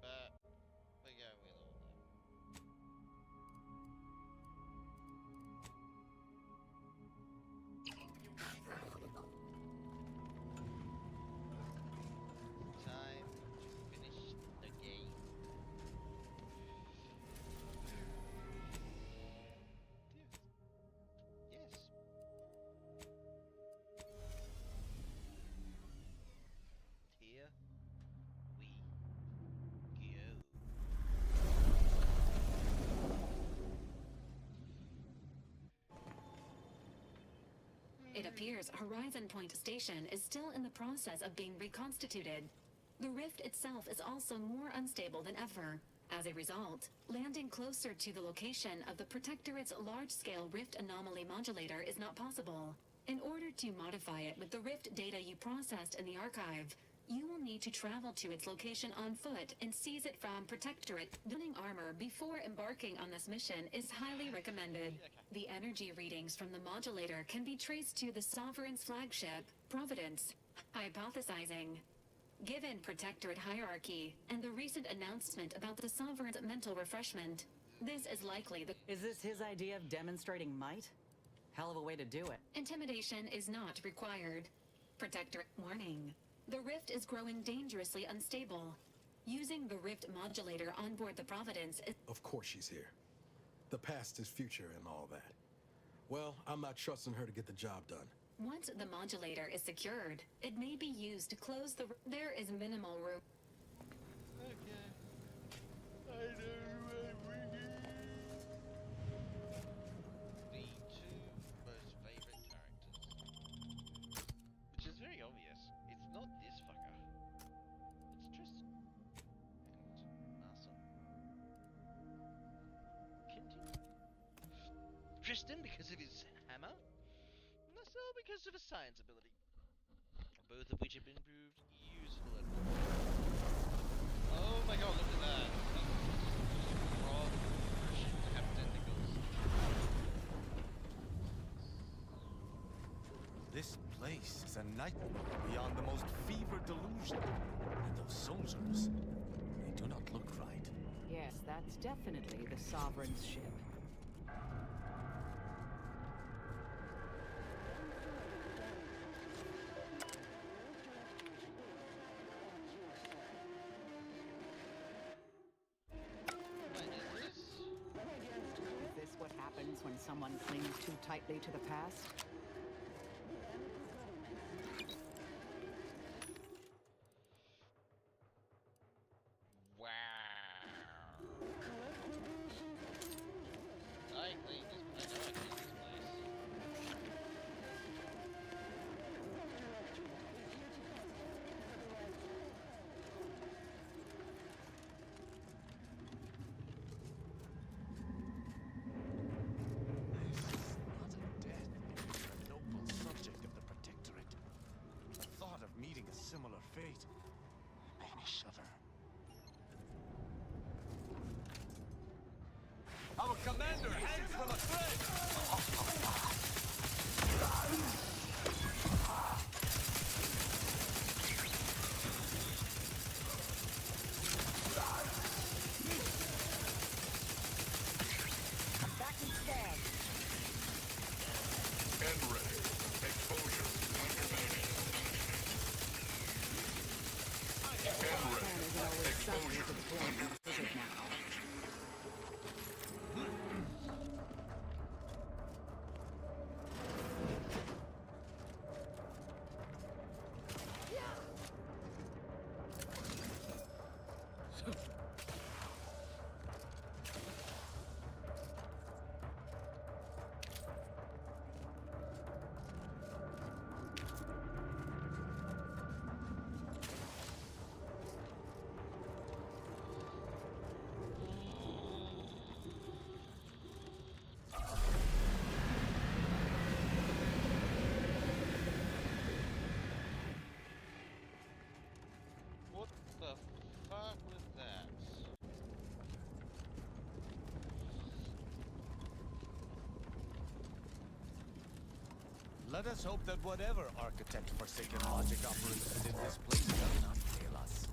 but we go with all that. Time to finish the game. Yes. Here we go. It appears Horizon Point Station is still in the process of being reconstituted. The rift itself is also more unstable than ever. As a result, landing closer to the location of the Protectorate's large-scale rift anomaly modulator is not possible. In order to modify it with the Rift data you processed in the archive, you will need to travel to its location on foot and seize it from Protectorate. Donning armor before embarking on this mission is highly recommended. The energy readings from the modulator can be traced to the Sovereign's flagship, Providence. Hypothesizing. Given Protectorate hierarchy and the recent announcement about the Sovereign's mental refreshment, this is likely the— Is this his idea of demonstrating might? Hell of a way to do it. Intimidation is not required. Protectorate warning. The Rift is growing dangerously unstable. Using the Rift modulator on board the Providence is— Of course she's here. The past is future and all that. Well, I'm not trusting her to get the job done. Once the modulator is secured, it may be used to close the— There is minimal room. Okay. I know the two most favorite characters. Which is very obvious. It's not this fucker. It's Tristan. And Marcel. Continue. Tristan because of his hammer. Marcel because of his science ability. Both of which have been proved useful at war. Oh my god, look at that. Raw Russian have tentacles. This place is a nightmare beyond the most fevered delusion. And those soldiers, they do not look right. Yes, that's definitely the Sovereign's ship. Is this what happens when someone clings too tightly to the past? Wow. I cleaned this. I know I cleaned this place. Meeting a similar fate made me shudder. Our commander hangs from a thread! Come back and stab. End ready. Exposure. What the fuck was that? Let us hope that whatever architect forsaken logic operates within this place does not fail us.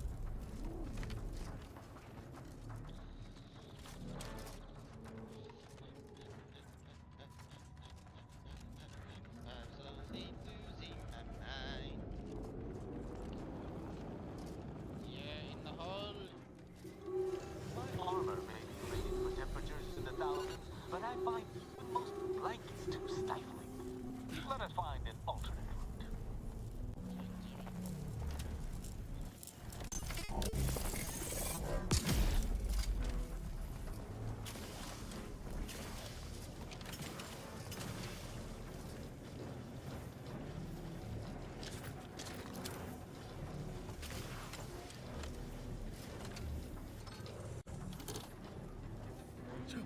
I'm slowly losing my mind. Yeah, in the hole. My armor may be rated for temperatures in the thousands, but I find even most blankets too stifling. Let us find an alternate route.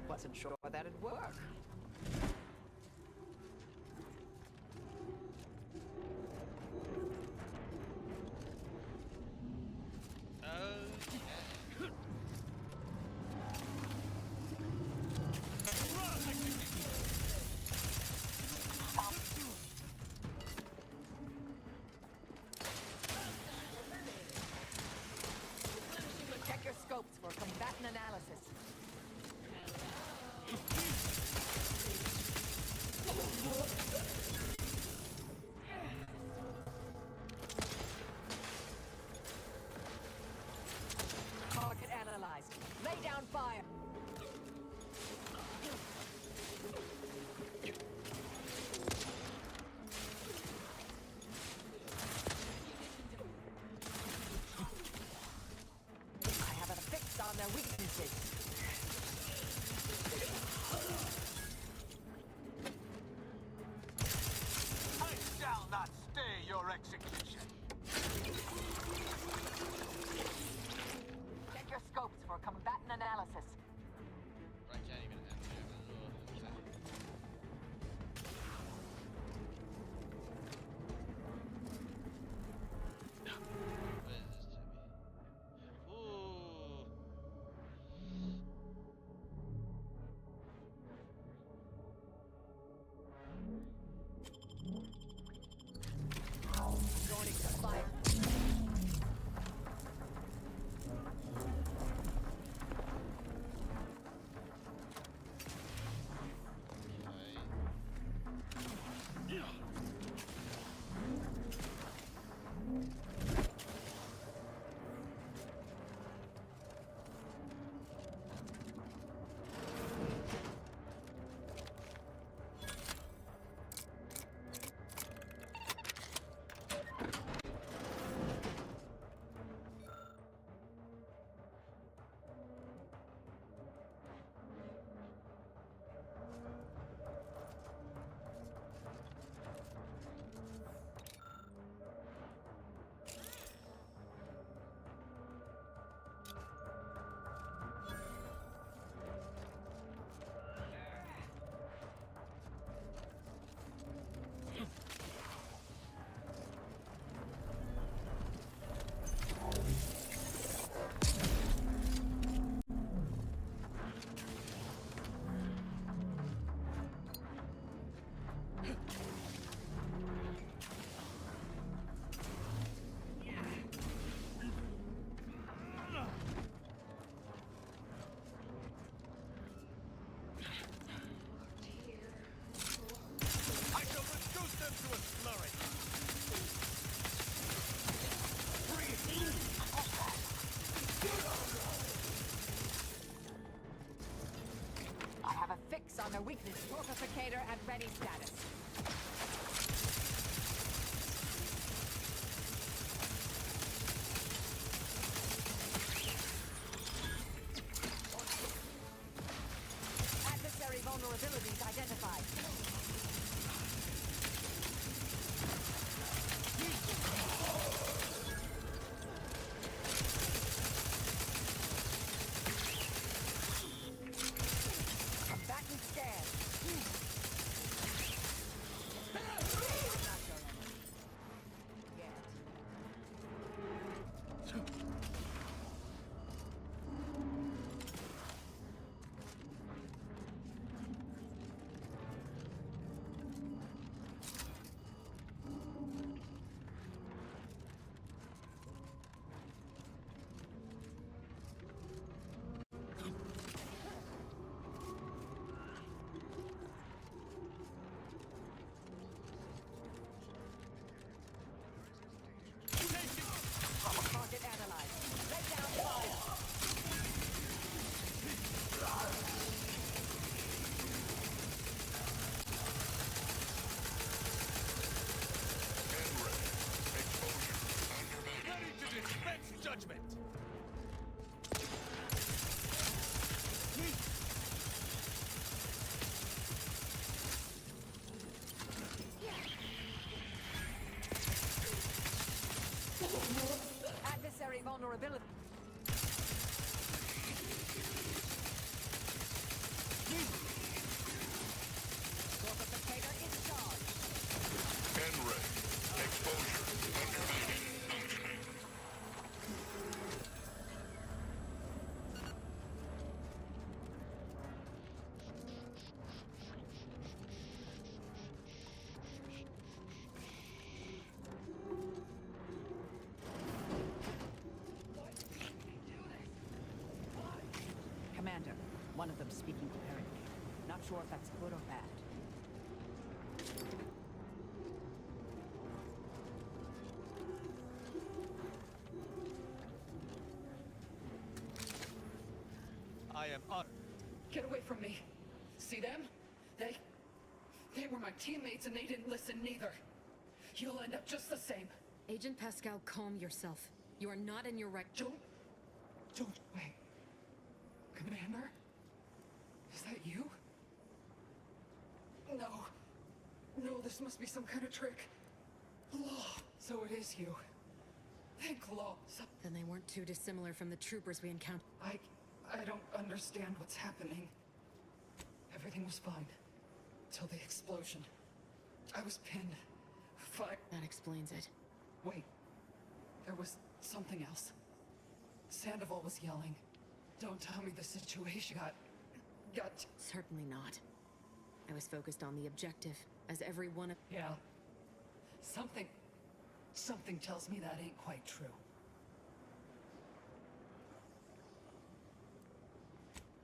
Wasn't sure that'd work. execution. Check your scopes for combatant analysis. I can't even enter. What is this to me? Ooh. Going to fire. I have a fix on their weakness. Fortificator at ready status. Adversary vulnerabilities identified. Combatant scan. Target analyzed. Lay down fire. Ready to dispense judgment! Adversary vulnerability. Fortificator in charge. And ready. Exposure. Commander, one of them speaking coherently. Not sure if that's good or bad. I am honored. Get away from me. See them? They were my teammates and they didn't listen neither. You'll end up just the same. Agent Pascal, calm yourself. You are not in your right... Don't wait. Commander? Is that you? No. No, this must be some kind of trick. Oh, so is you. Think low. Then they weren't too dissimilar from the troopers we encountered. I don't understand what's happening. Everything was fine. Till the explosion. I was pinned. Fire. That explains it. Wait. There was something else. Sandoval was yelling. Don't tell me the situation got... Certainly not. I was focused on the objective, as every one of... Yeah. Something tells me that ain't quite true.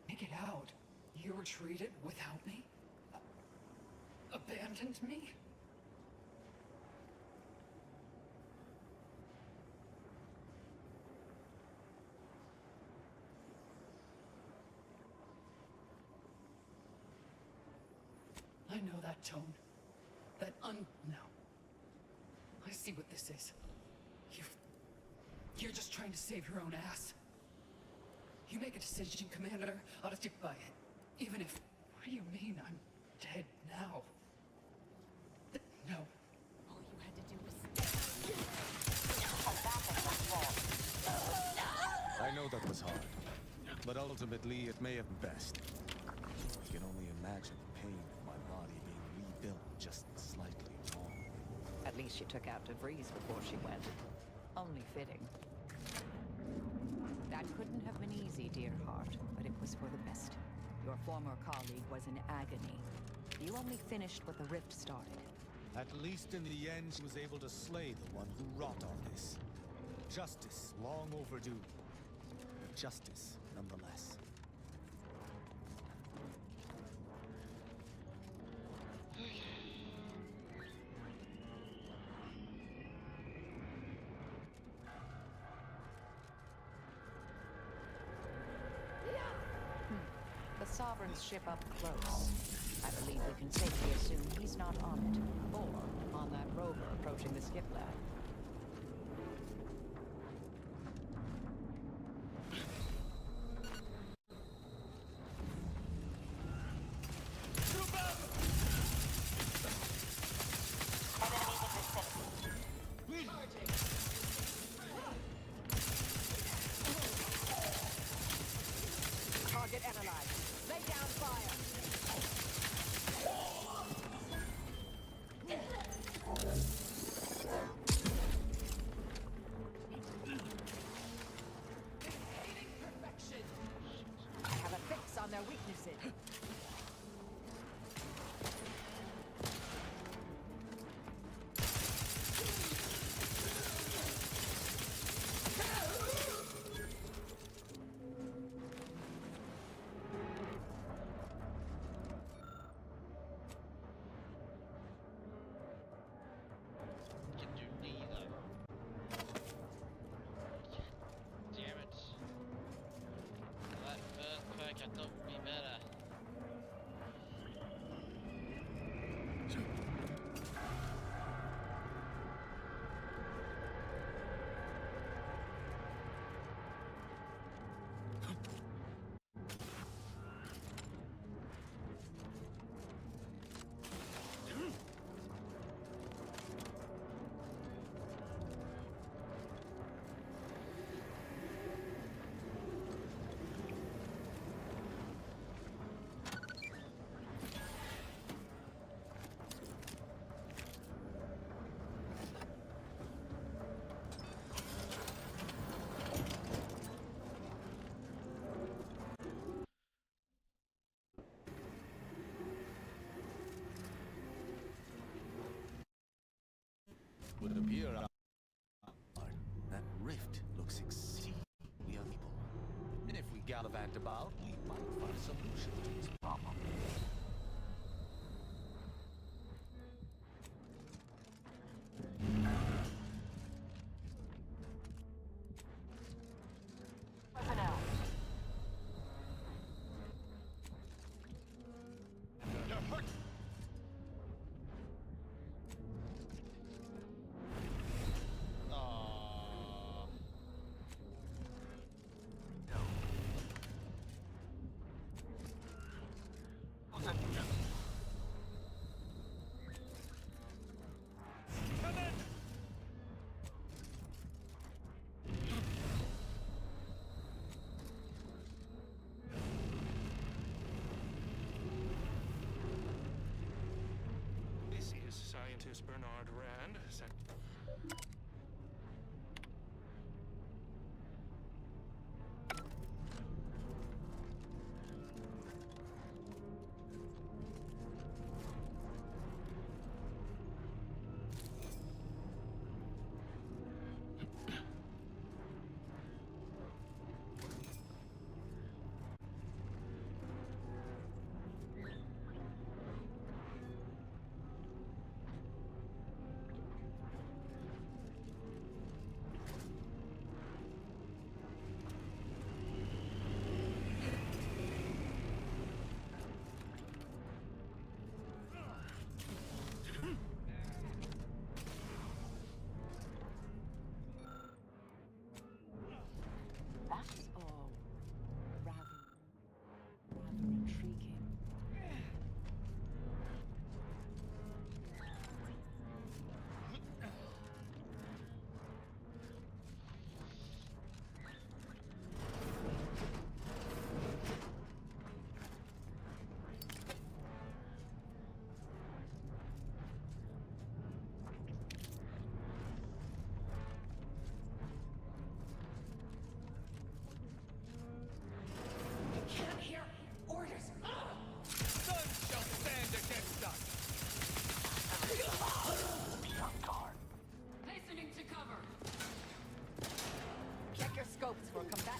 Make it out. You retreated without me? Abandoned me? I know that tone. No. I see what this is. You're just trying to save your own ass. You make a decision, Commander, I'll stick by it. Even if... What do you mean I'm dead now? No. All you had to do was... I know that was hard, but ultimately it may have been best. I can only imagine the pain of my body being rebuilt just slightly wrong. At least she took out DeVries before she went. Only fitting. That couldn't have been easy, dear heart, but it was for the best. Your former colleague was in agony. You only finished what the rift started. At least in the end, she was able to slay the one who wrought all this. Justice, long overdue. But justice, nonetheless. The Sovereign's ship up close. I believe we can safely assume he's not on it, or on that rover approaching the skip lab. Target analyzed. Lay down fire. I have a fix on their weaknesses. Can do neither. Damn it. That earthquake, I thought would be better. Would appear that rift looks exceedingly unequal. And if we gallivant about, we might find a solution to this problem. Lucius Bernard Rand, That's all rather intriguing. Can't hear orders. None shall stand against us! Be on guard. Hastening to cover. Check your scopes for combat.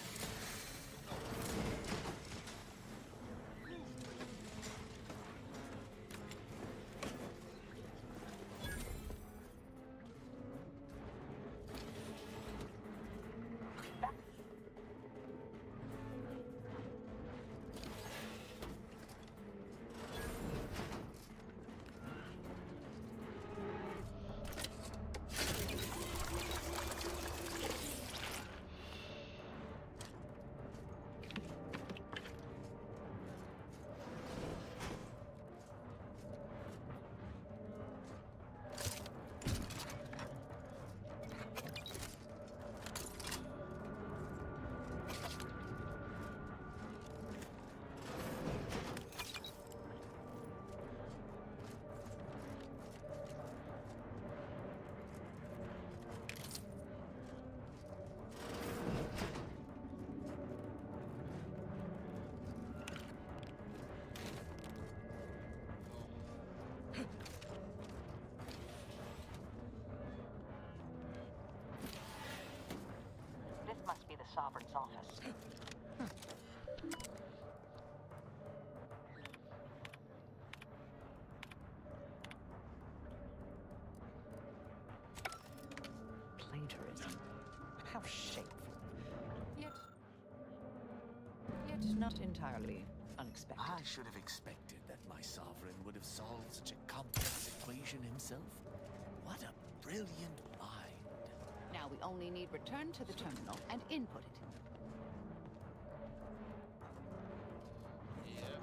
This must be the Sovereign's office. Plagiarism. How shameful. Yet not entirely unexpected. I should have expected that my sovereign would have solved such a complex equation himself. What a brilliant mind. Now we only need return to the terminal and input it. Yep.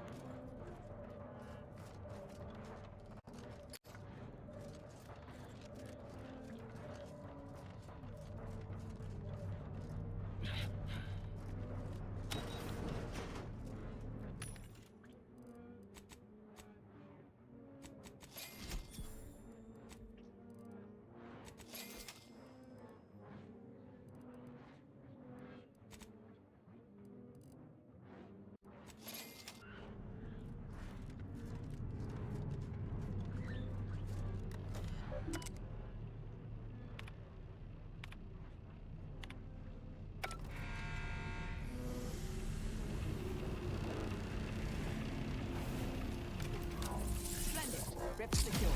Splendid. Rift secure.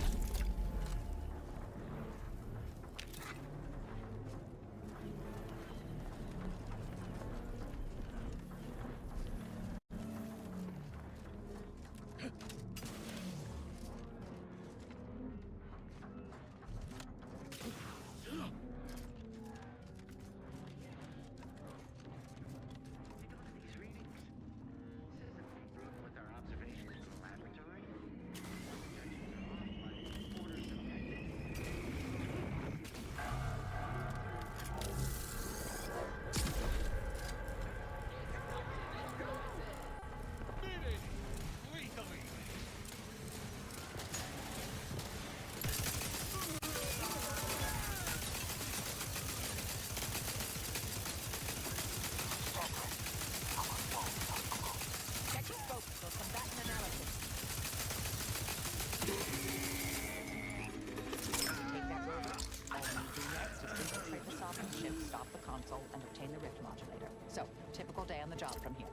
With our observations from the laboratory, judging from Penetrate the sovereign ship, stop the console, and obtain the rift modulator. So, typical day on the job from here.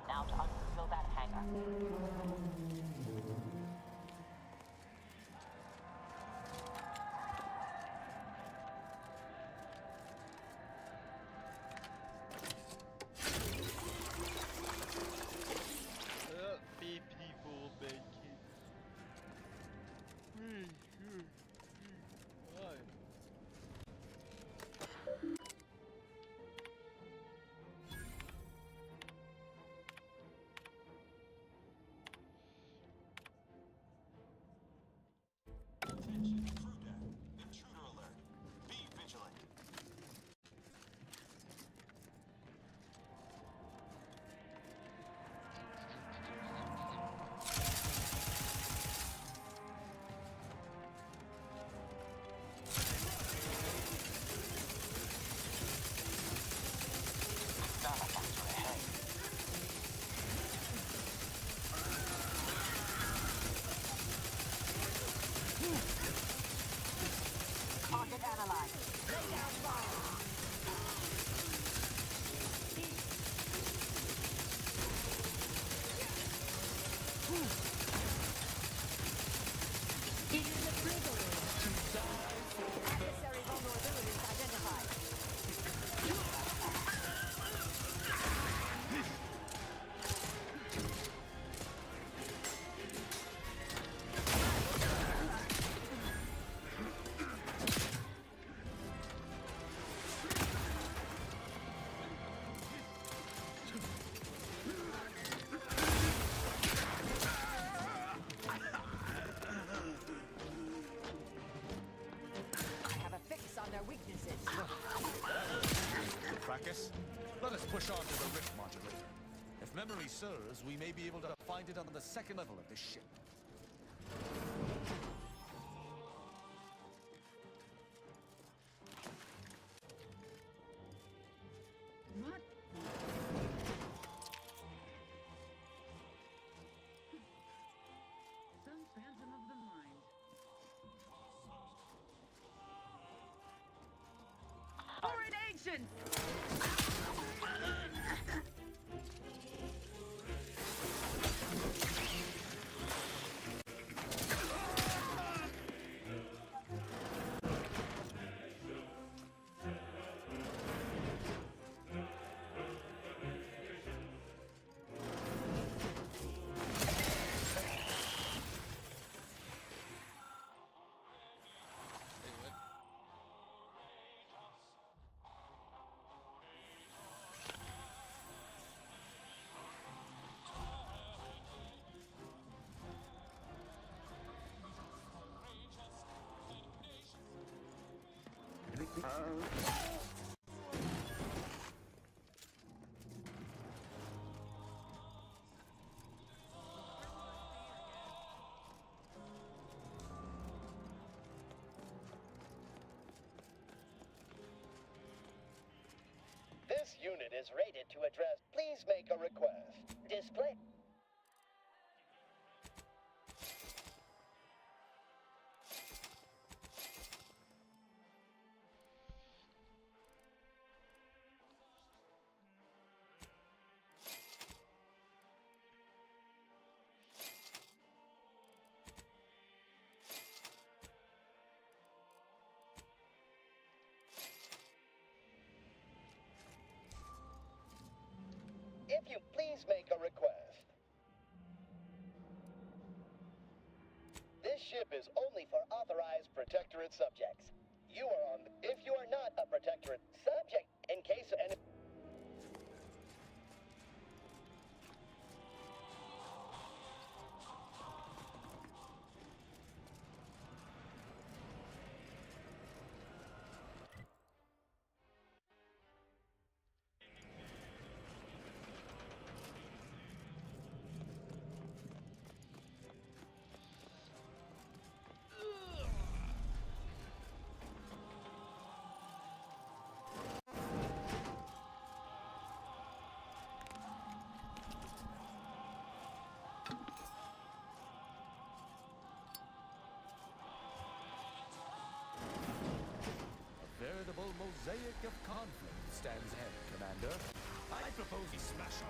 Now to unseal that hangar. Happy people making. Why? Attention, crew deck. Intruder alert. Be vigilant. Target analyzed. Lay down fire. It is a privilege to die for adversary vulnerabilities identified. Have a fix on their weaknesses. Practice? Let us push on to the rift modulator. If memory serves, we may be able to find it on the second level of this ship. What? Some phantom of the mind. Horrid ancients! This unit is rated to address. Please make a request. Display. If you please make a request. This ship is only for authorized Protectorate subjects. If you are not a Protectorate subject, in case of any... A veritable mosaic of conflict stands ahead, Commander. I propose we smash our...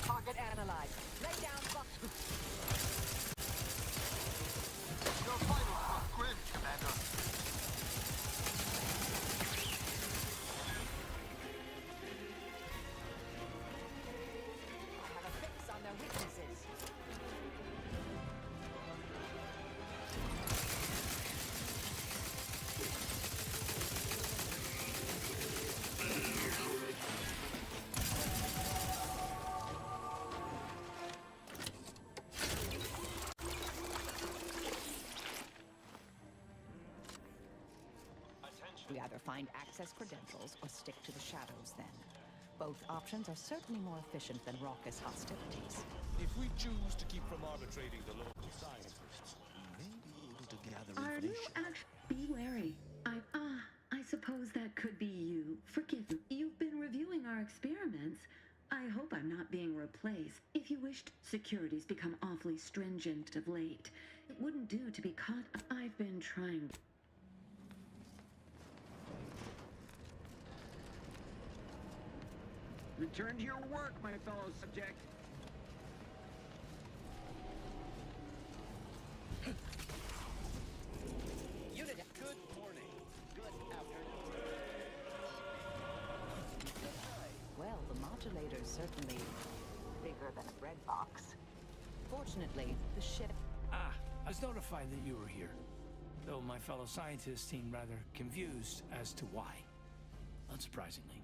Target analyzed. Lay down. Your vitals look grim, Commander. I have a fix on their weaknesses. We either find access credentials or stick to the shadows then. Both options are certainly more efficient than raucous hostilities. If we choose to keep from arbitrating the local scientists, we may be able to gather Are you information. be wary. I suppose that could be you. Forgive me. You've been reviewing our experiments. I hope I'm not being replaced. If you wished, security's become awfully stringent of late. It wouldn't do to be caught. I've been trying. Return to your work, my fellow subject. Unit, good morning. Good afternoon. Well, the modulator's certainly bigger than a bread box. Fortunately, the ship... Ah, I was notified that you were here, though my fellow scientists seemed rather confused as to why. Unsurprisingly.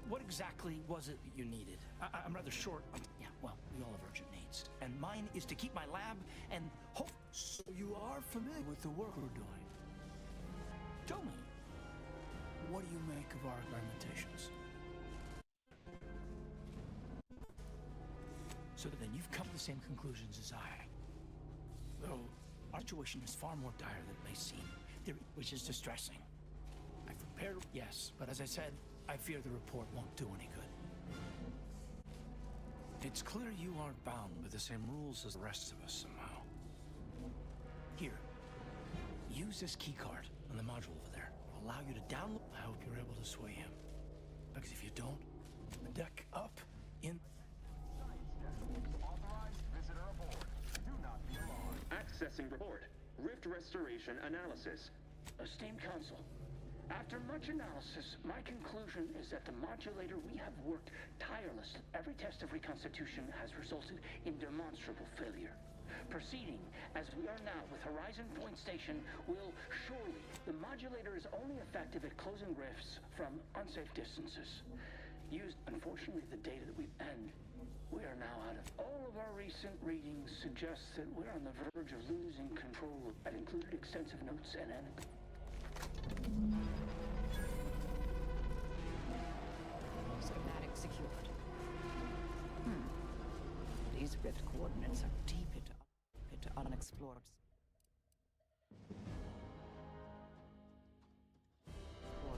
What exactly was it that you needed? I'm rather short. Yeah, well, we all have urgent needs. And mine is to keep my lab and hope... So you are familiar with the work we're doing? Tell me, what do you make of our experimentations? So then you've come to the same conclusions as I. Though, our situation is far more dire than it may seem, which is distressing. I've prepared... Yes, but as I said, I fear the report won't do any good. It's clear you aren't bound by the same rules as the rest of us somehow. Here, use this keycard on the module over there. It'll allow you to download... I hope you're able to sway him. Because if you don't, the deck up in... Authorized visitor aboard. Do not be alarmed. Accessing report. Rift restoration analysis. Esteemed Council, after much analysis, my conclusion is that the modulator we have worked tirelessly. Every test of reconstitution has resulted in demonstrable failure. Proceeding as we are now with Horizon Point Station will surely... The modulator is only effective at closing rifts from unsafe distances. Unfortunately, the data that we've penned, we are now out of... All of our recent readings suggest that we're on the verge of losing control. That included extensive notes and Schematic secured. These rift coordinates are deep into unexplored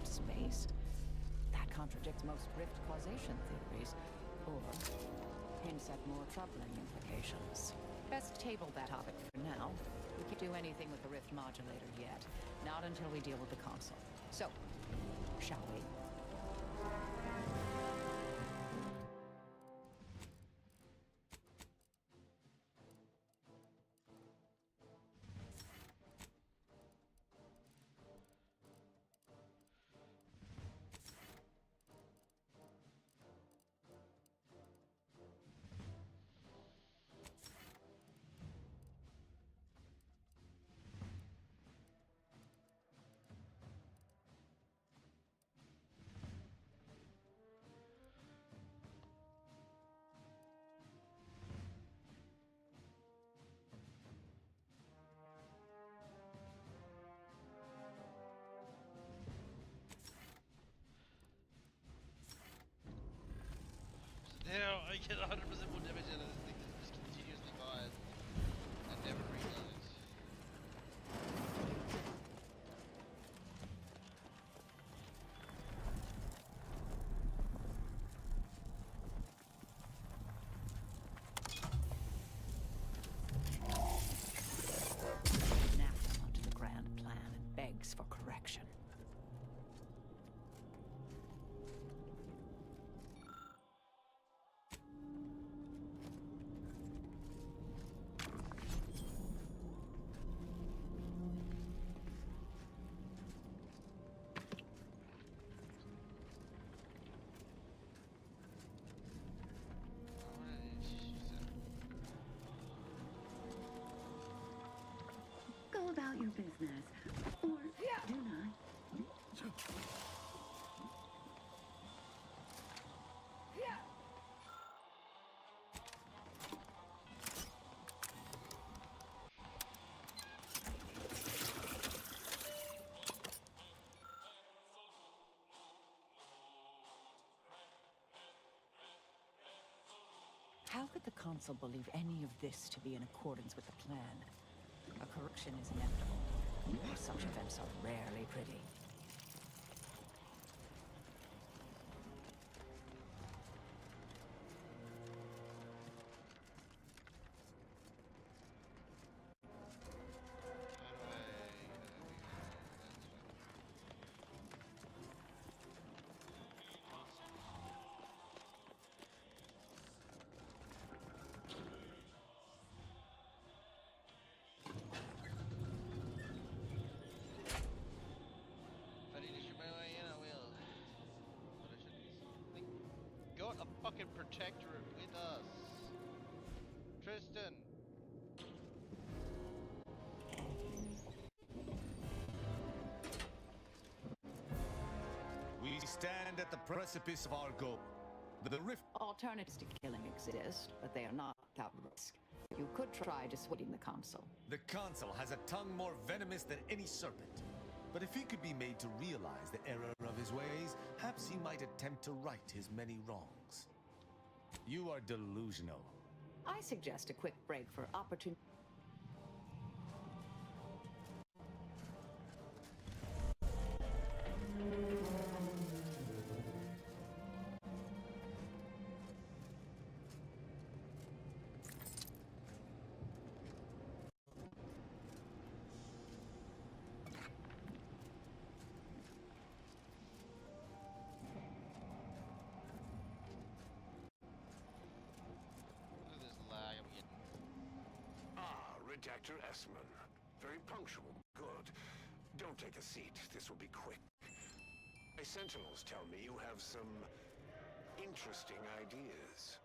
space. That contradicts most rift causation theories, or hints at more troubling implications. Best table that topic for now. We can't do anything with the rift modulator yet, not until we deal with the console. So, shall we? Now I get 100% more damage out of this thing that just continuously fires and never reloads. Anathema to the grand plan and begs for correction. Go about your business. Or do not. How could the Consul believe any of this to be in accordance with the plan? A correction is inevitable. Such events are rarely pretty. Got a fucking protectorate with us. Tristan. We stand at the precipice of our goal. The rift... Alternatives to killing exist, but they are not without risk. You could try dissuading the Consul. The Consul has a tongue more venomous than any serpent. But if he could be made to realize the error of his ways, perhaps he might attempt to right his many wrongs. You are delusional. I suggest a quick break for opportunity. Dr. Essman. Very punctual. Good. Don't take a seat. This will be quick. My sentinels tell me you have some interesting ideas.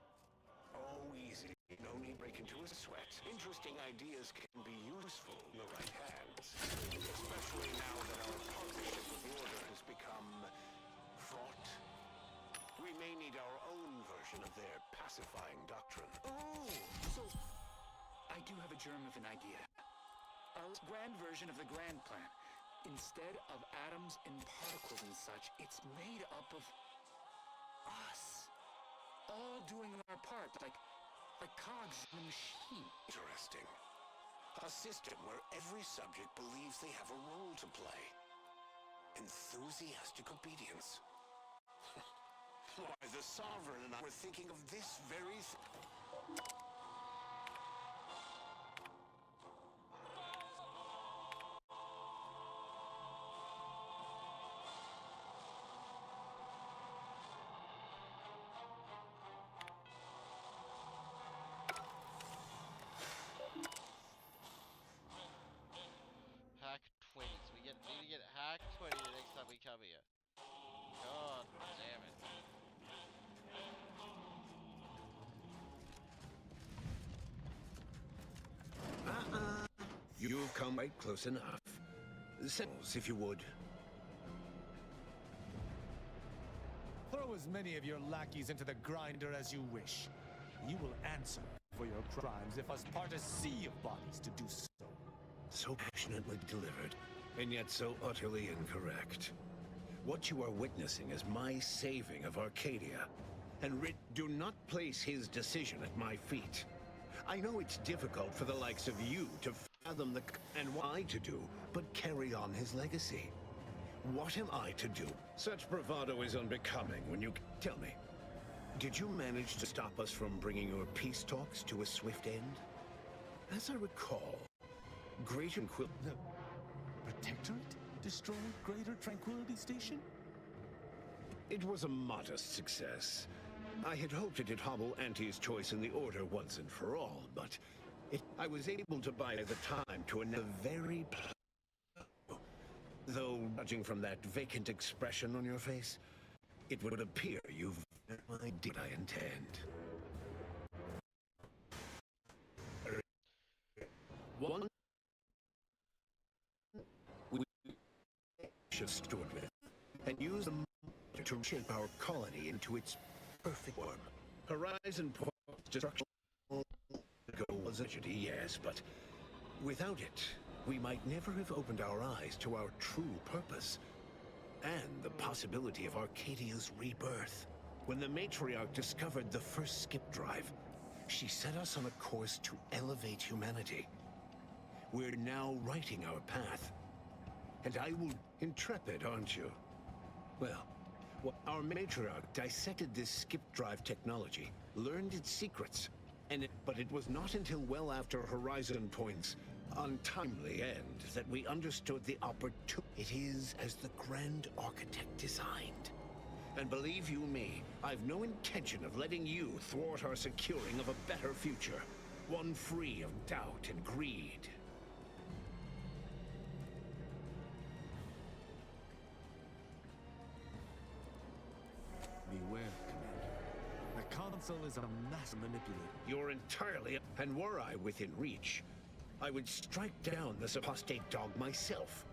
Oh, easy. No need break into a sweat. Interesting ideas can be useful in the right hands. Especially now that our partnership with the Order has become fraught. We may need our own version of their pacifying doctrine. Oh, so I do have a germ of an idea. A grand version of the grand plan. Instead of atoms and particles and such, it's made up of us. All doing our part, like cogs in a machine. Interesting. A system where every subject believes they have a role to play. Enthusiastic obedience. Why, the Sovereign and I were thinking of this very Hack 20. So we need to get hack 20 the next time we come here. God damn it. You've come right close enough. Signals, if you would. Throw as many of your lackeys into the grinder as you wish. You will answer for your crimes if us part a sea of bodies to do so. So passionately delivered, and yet so utterly incorrect. What you are witnessing is my saving of Arcadia. And do not place his decision at my feet. I know it's difficult for the likes of you to fathom and what I to do, but carry on his legacy. What am I to do? Such bravado is unbecoming when you... Tell me, did you manage to stop us from bringing your peace talks to a swift end? As I recall, Great Inquil... The Protectorate destroyed Greater Tranquility Station? It was a modest success. I had hoped it'd hobble Auntie's choice in the Order once and for all, but I was able to buy the time to another very... Though, judging from that vacant expression on your face, it would appear you've no idea what I intend. One... We should steward with and use them to shape our colony into its perfect form. Horizon Point destruction was a tragedy, yes, but without it, we might never have opened our eyes to our true purpose and the possibility of Arcadia's rebirth. When the matriarch discovered the first skip drive, she set us on a course to elevate humanity. We're now writing our path. And I will... Intrepid, aren't you? Well, our matriarch dissected this skip drive technology, learned its secrets, but it was not until well after Horizon Point's untimely end that we understood the opportunity it is as the Grand Architect designed. And believe you me, I've no intention of letting you thwart our securing of a better future, one free of doubt and greed. Beware, Commander. The Council is a master manipulator. You're entirely... And were I within reach, I would strike down this apostate dog myself.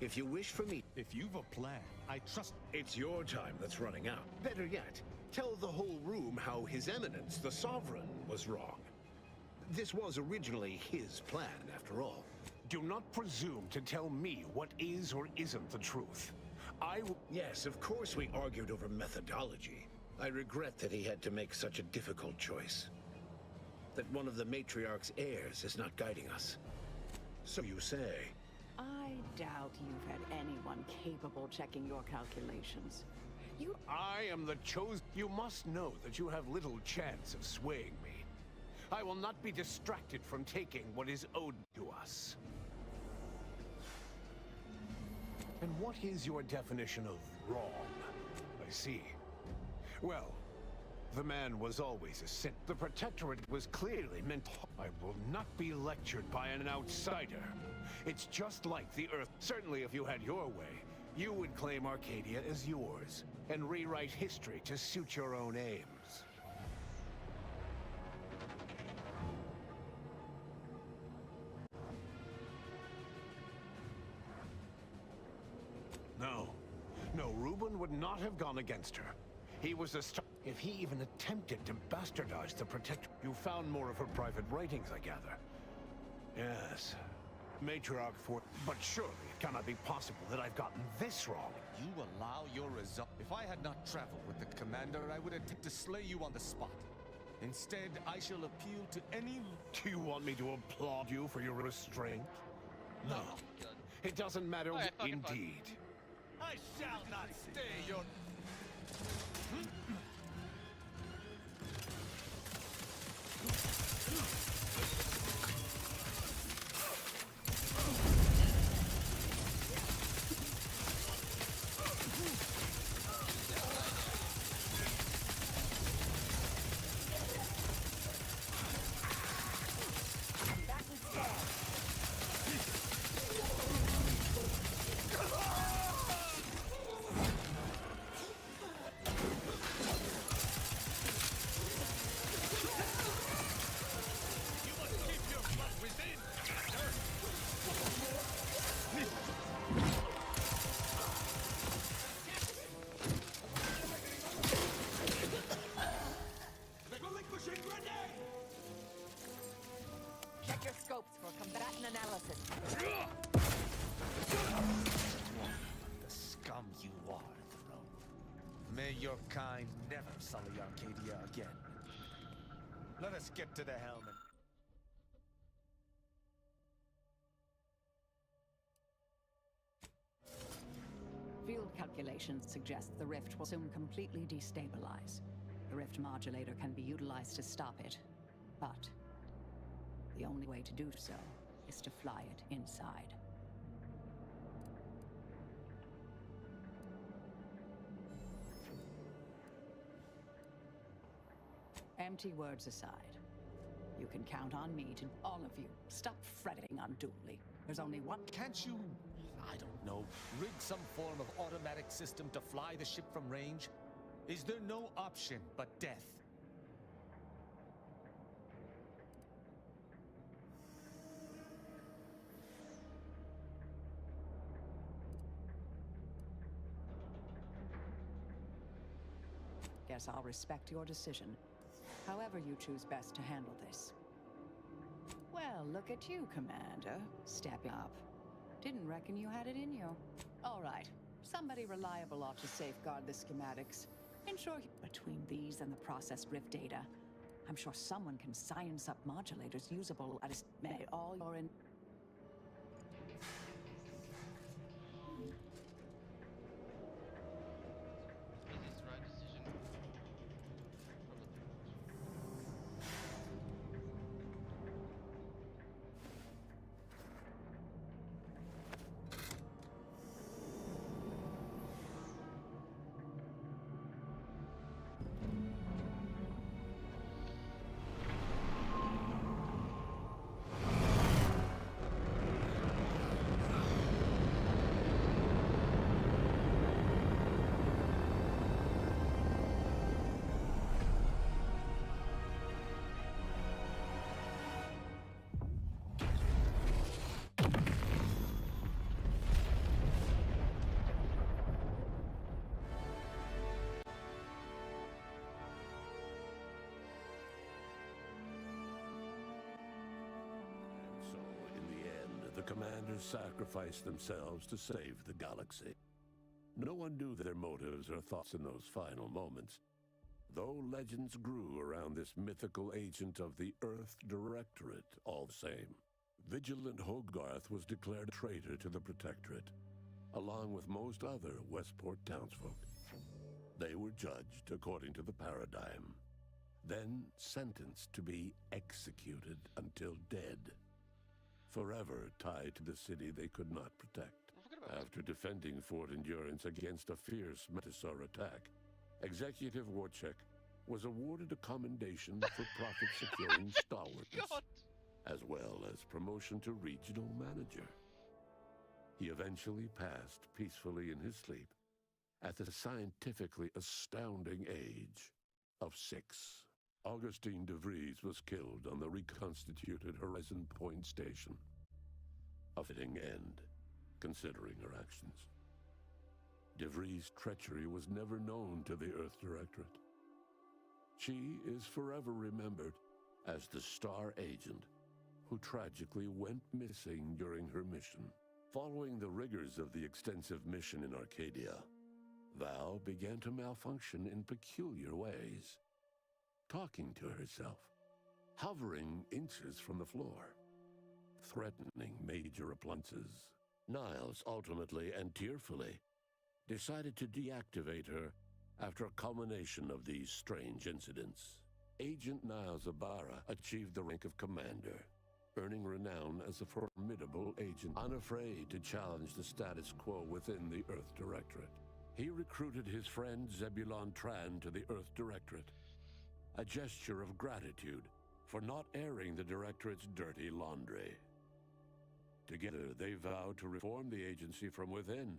If you wish for me... If you've a plan, I trust... It's your time that's running out. Better yet, tell the whole room how His Eminence, the Sovereign, was wrong. This was originally his plan, after all. Do not presume to tell me what is or isn't the truth. Yes, of course we argued over methodology. I regret that he had to make such a difficult choice. That one of the matriarch's heirs is not guiding us. So you say. I doubt you've had anyone capable checking your calculations. I am the chosen... You must know that you have little chance of swaying me. I will not be distracted from taking what is owed to us. And what is your definition of wrong? I see. Well, the man was always a sin. The Protectorate was clearly meant... I will not be lectured by an outsider. It's just like the Earth. Certainly if you had your way, you would claim Arcadia as yours, and rewrite history to suit your own aims. No, Reuben would not have gone against her. He was a if he even attempted to bastardize the Protector. You found more of her private writings, I gather. Yes. Matriarch for... But surely it cannot be possible that I've gotten this wrong. You allow your result. If I had not traveled with the Commander, I would attempt to slay you on the spot. Instead, I shall appeal to any... Do you want me to applaud you for your restraint? No. It doesn't matter. Indeed. I shall not stay your... Check your scopes for combatant analysis. The scum you are, Throne. May your kind never sully Arcadia again. Let us get to the helm and... Field calculations suggest the rift will soon completely destabilize. The rift modulator can be utilized to stop it, but the only way to do so is to fly it inside. Empty words aside, you can count on me to all of you. Stop fretting unduly. There's only one... Can't you, I don't know, rig some form of automatic system to fly the ship from range? Is there no option but death? Guess I'll respect your decision. However you choose best to handle this. Well, look at you, Commander. Stepping up. Didn't reckon you had it in you. All right. Somebody reliable ought to safeguard the schematics. Ensure between these and the processed rift data, I'm sure someone can science up modulators usable at all your in... Commanders sacrificed themselves to save the galaxy. No one knew their motives or thoughts in those final moments, though legends grew around this mythical agent of the Earth Directorate all the same. Vigilant Hogarth was declared traitor to the Protectorate, along with most other Westport townsfolk. They were judged according to the paradigm, then sentenced to be executed until dead. Forever tied to the city they could not protect. After defending Fort Endurance against a fierce Metasaur attack, Executive Warchek was awarded a commendation for profit-securing stalwartness, as well as promotion to regional manager. He eventually passed peacefully in his sleep at the scientifically astounding age of 6. Augustine de Vries was killed on the reconstituted Horizon Point Station. A fitting end, considering her actions. De Vries' treachery was never known to the Earth Directorate. She is forever remembered as the Star Agent who tragically went missing during her mission. Following the rigors of the extensive mission in Arcadia, Val began to malfunction in peculiar ways. Talking to herself, hovering inches from the floor, threatening major appliances. Niles ultimately and tearfully decided to deactivate her After a culmination of these strange incidents, Agent Niles Ibarra achieved the rank of commander, earning renown as a formidable agent, unafraid to challenge the status quo within the Earth Directorate. He recruited his friend Zebulon Tran to the Earth Directorate, a gesture of gratitude for not airing the Directorate's dirty laundry. Together, they vowed to reform the agency from within,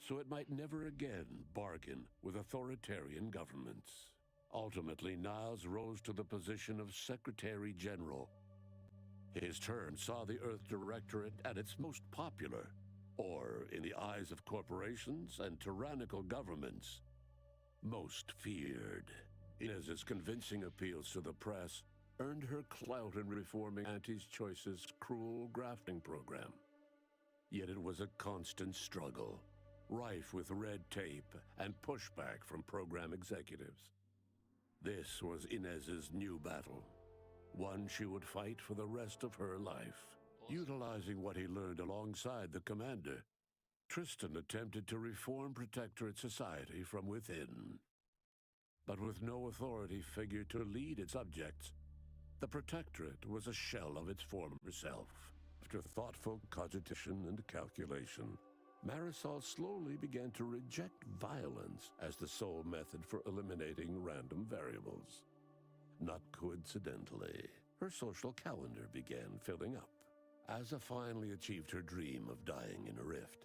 so it might never again bargain with authoritarian governments. Ultimately, Niles rose to the position of Secretary General. His term saw the Earth Directorate at its most popular, or, in the eyes of corporations and tyrannical governments, most feared. Inez's convincing appeals to the press earned her clout in reforming Auntie's Choice's cruel grafting program. Yet it was a constant struggle, rife with red tape and pushback from program executives. This was Inez's new battle, one she would fight for the rest of her life. Utilizing what he learned alongside the commander, Tristan attempted to reform Protectorate society from within. But with no authority figure to lead its subjects, the Protectorate was a shell of its former self. After thoughtful cogitation and calculation, Marisol slowly began to reject violence as the sole method for eliminating random variables. Not coincidentally, her social calendar began filling up. Asa finally achieved her dream of dying in a rift.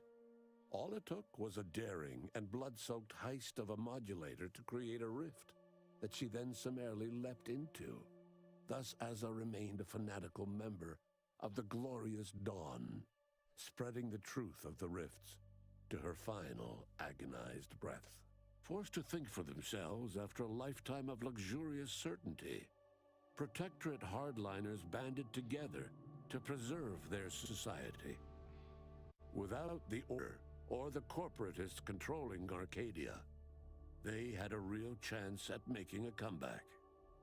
All it took was a daring and blood-soaked heist of a modulator to create a rift that she then summarily leapt into. Thus Asa remained a fanatical member of the Glorious Dawn, spreading the truth of the rifts to her final agonized breath. Forced to think for themselves after a lifetime of luxurious certainty, Protectorate hardliners banded together to preserve their society. Without the Order or the corporatists controlling Arcadia, they had a real chance at making a comeback.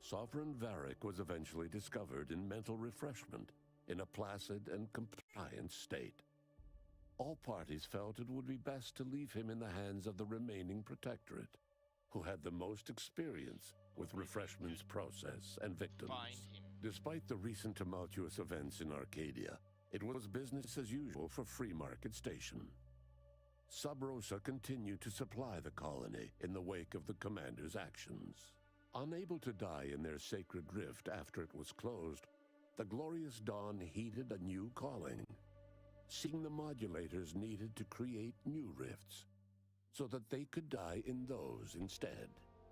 Sovereign Varric was eventually discovered in mental refreshment in a placid and compliant state. All parties felt it would be best to leave him in the hands of the remaining Protectorate, who had the most experience with refreshment's process and victims. Despite the recent tumultuous events in Arcadia, it was business as usual for Free Market Station. Sub Rosa continued to supply the colony in the wake of the commander's actions. Unable to die in their sacred rift after it was closed, the Glorious Dawn heeded a new calling, seeing the modulators needed to create new rifts, so that they could die in those instead.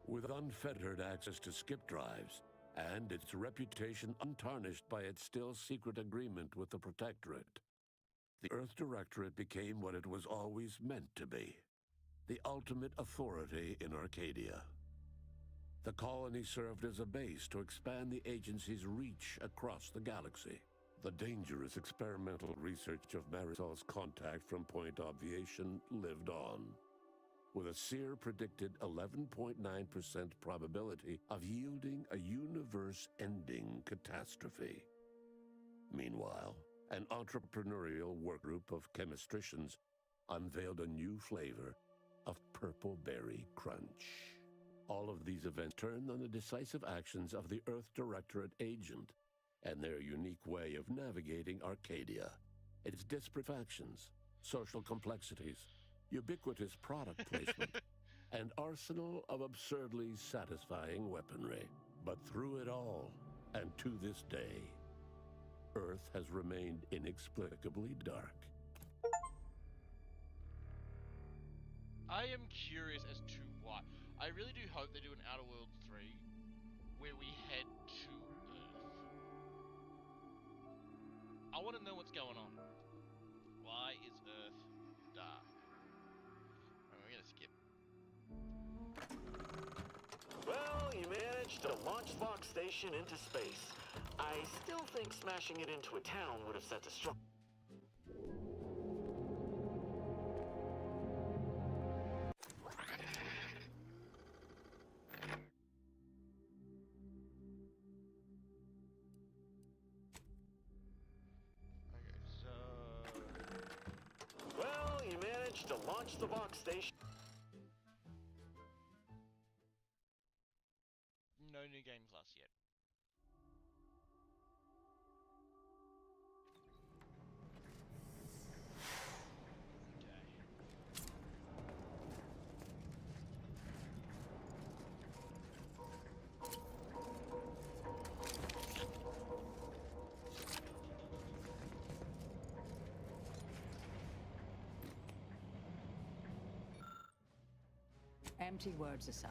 With unfettered access to skip drives, and its reputation untarnished by its still secret agreement with the Protectorate, the Earth Directorate became what it was always meant to be, the ultimate authority in Arcadia. The colony served as a base to expand the agency's reach across the galaxy. The dangerous experimental research of Marisol's contact from Point Obviation lived on, with a seer predicted 11.9% probability of yielding a universe-ending catastrophe. Meanwhile, an entrepreneurial workgroup of chemistricians unveiled a new flavor of purple berry crunch. All of these events turned on the decisive actions of the Earth Directorate agent and their unique way of navigating Arcadia, its disparate factions, social complexities, ubiquitous product placement, and arsenal of absurdly satisfying weaponry. But through it all, and to this day, Earth has remained inexplicably dark. I am curious as to why. I really do hope they do an Outerworld 3 where we head to Earth. I want to know what's going on. Why is Earth dark? We're gonna skip. Well, you managed to launch Fox Station into space. I still think smashing it into a town would have set a strong... Well, you managed to launch the Vox Station. no new game plus yet. Empty words aside,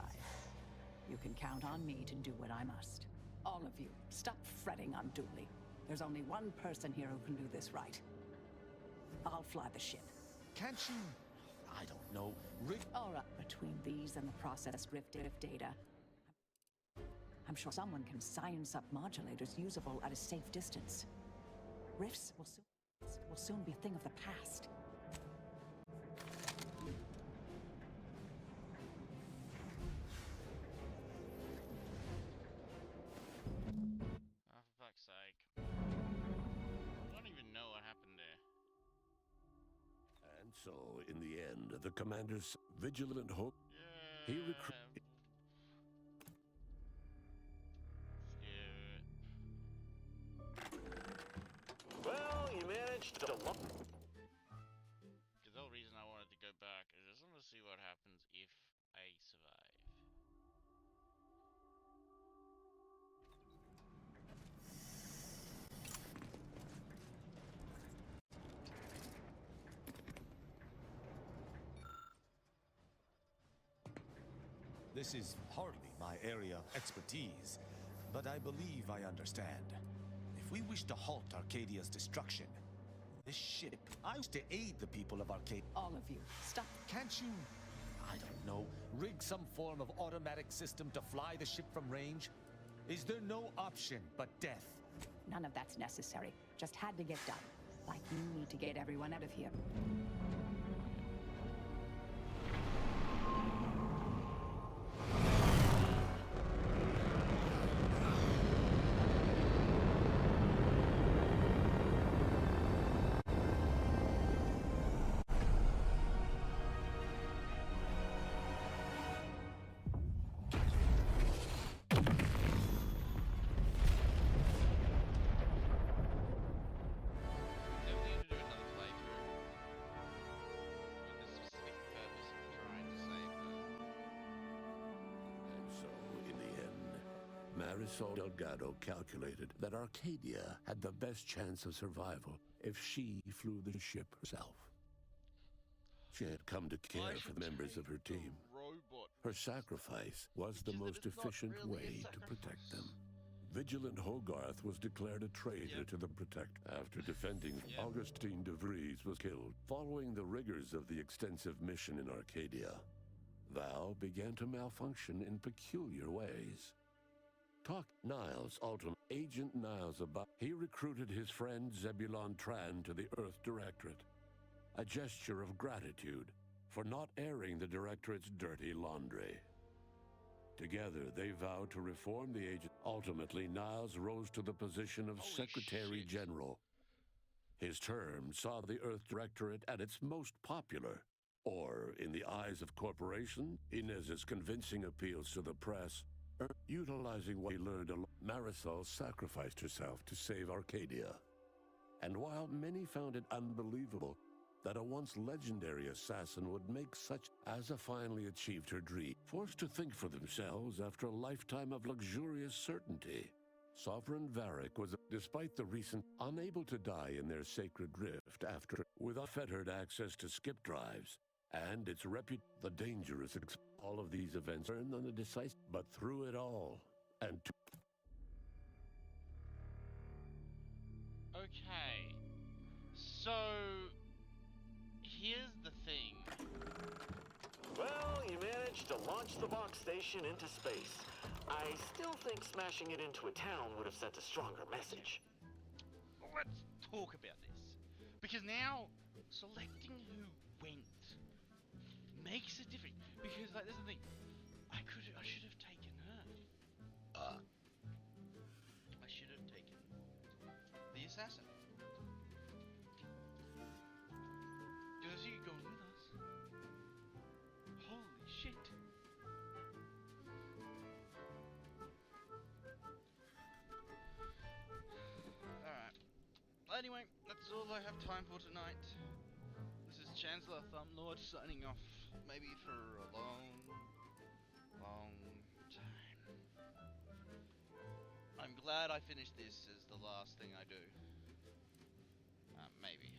you can count on me to do what I must. All of you, stop fretting unduly. There's only one person here who can do this right. I'll fly the ship. Can't you, I don't know, rig... All right, between these and the processed rift data, I'm sure someone can science up modulators usable at a safe distance. Rifts will soon be a thing of the past. Oh, for fuck's sake. I don't even know what happened there. And so, in the end, the commander's vigilant hope, he recruited... Well, you managed to... Because the whole reason I wanted to go back is I just want to see what happens if I survive. This is hardly my area of expertise, but I believe I understand. If we wish to halt Arcadia's destruction, this ship... I wish to aid the people of Arcadia. All of you, stop. Can't you, I don't know, rig some form of automatic system to fly the ship from range? Is there no option but death? None of that's necessary. Just had to get done. Like you need to get everyone out of here. Marisol Delgado calculated that Arcadia had the best chance of survival if she flew the ship herself. She had come to care for the members of her team. Her sacrifice was the most efficient way to protect them. Vigilant Hogarth was declared a traitor to the Protect after defending Augustine de Vries was killed. Following the rigors of the extensive mission in Arcadia, Val began to malfunction in peculiar ways. Talk Niles, Agent Niles about. He recruited his friend Zebulon Tran to the Earth Directorate, a gesture of gratitude for not airing the Directorate's dirty laundry. Together, they vowed to reform the agent. Ultimately, Niles rose to the position of Secretary General. His term saw the Earth Directorate at its most popular, or, in the eyes of corporations, Inez's convincing appeals to the press. Utilizing what he learned, Marisol sacrificed herself to save Arcadia. And while many found it unbelievable that a once legendary assassin would make such, Asa finally achieved her dream, forced to think for themselves after a lifetime of luxurious certainty. Sovereign Varric was, despite the recent, unable to die in their sacred rift after, with unfettered access to skip drives, and its the dangerous all of these events earned on the decisive, but through it all, and Okay, so here's the thing. Well, you managed to launch the box station into space. I still think smashing it into a town would have sent a stronger message. Let's talk about this, because now selecting who went makes a difference. Because like, there's the thing. I should have taken her. I should have taken the assassin. Because you go with us. Holy shit. anyway, that's all I have time for tonight. This is Chancellor Thumblord signing off, maybe for a long time. I'm glad I finished this as the last thing I do. Maybe.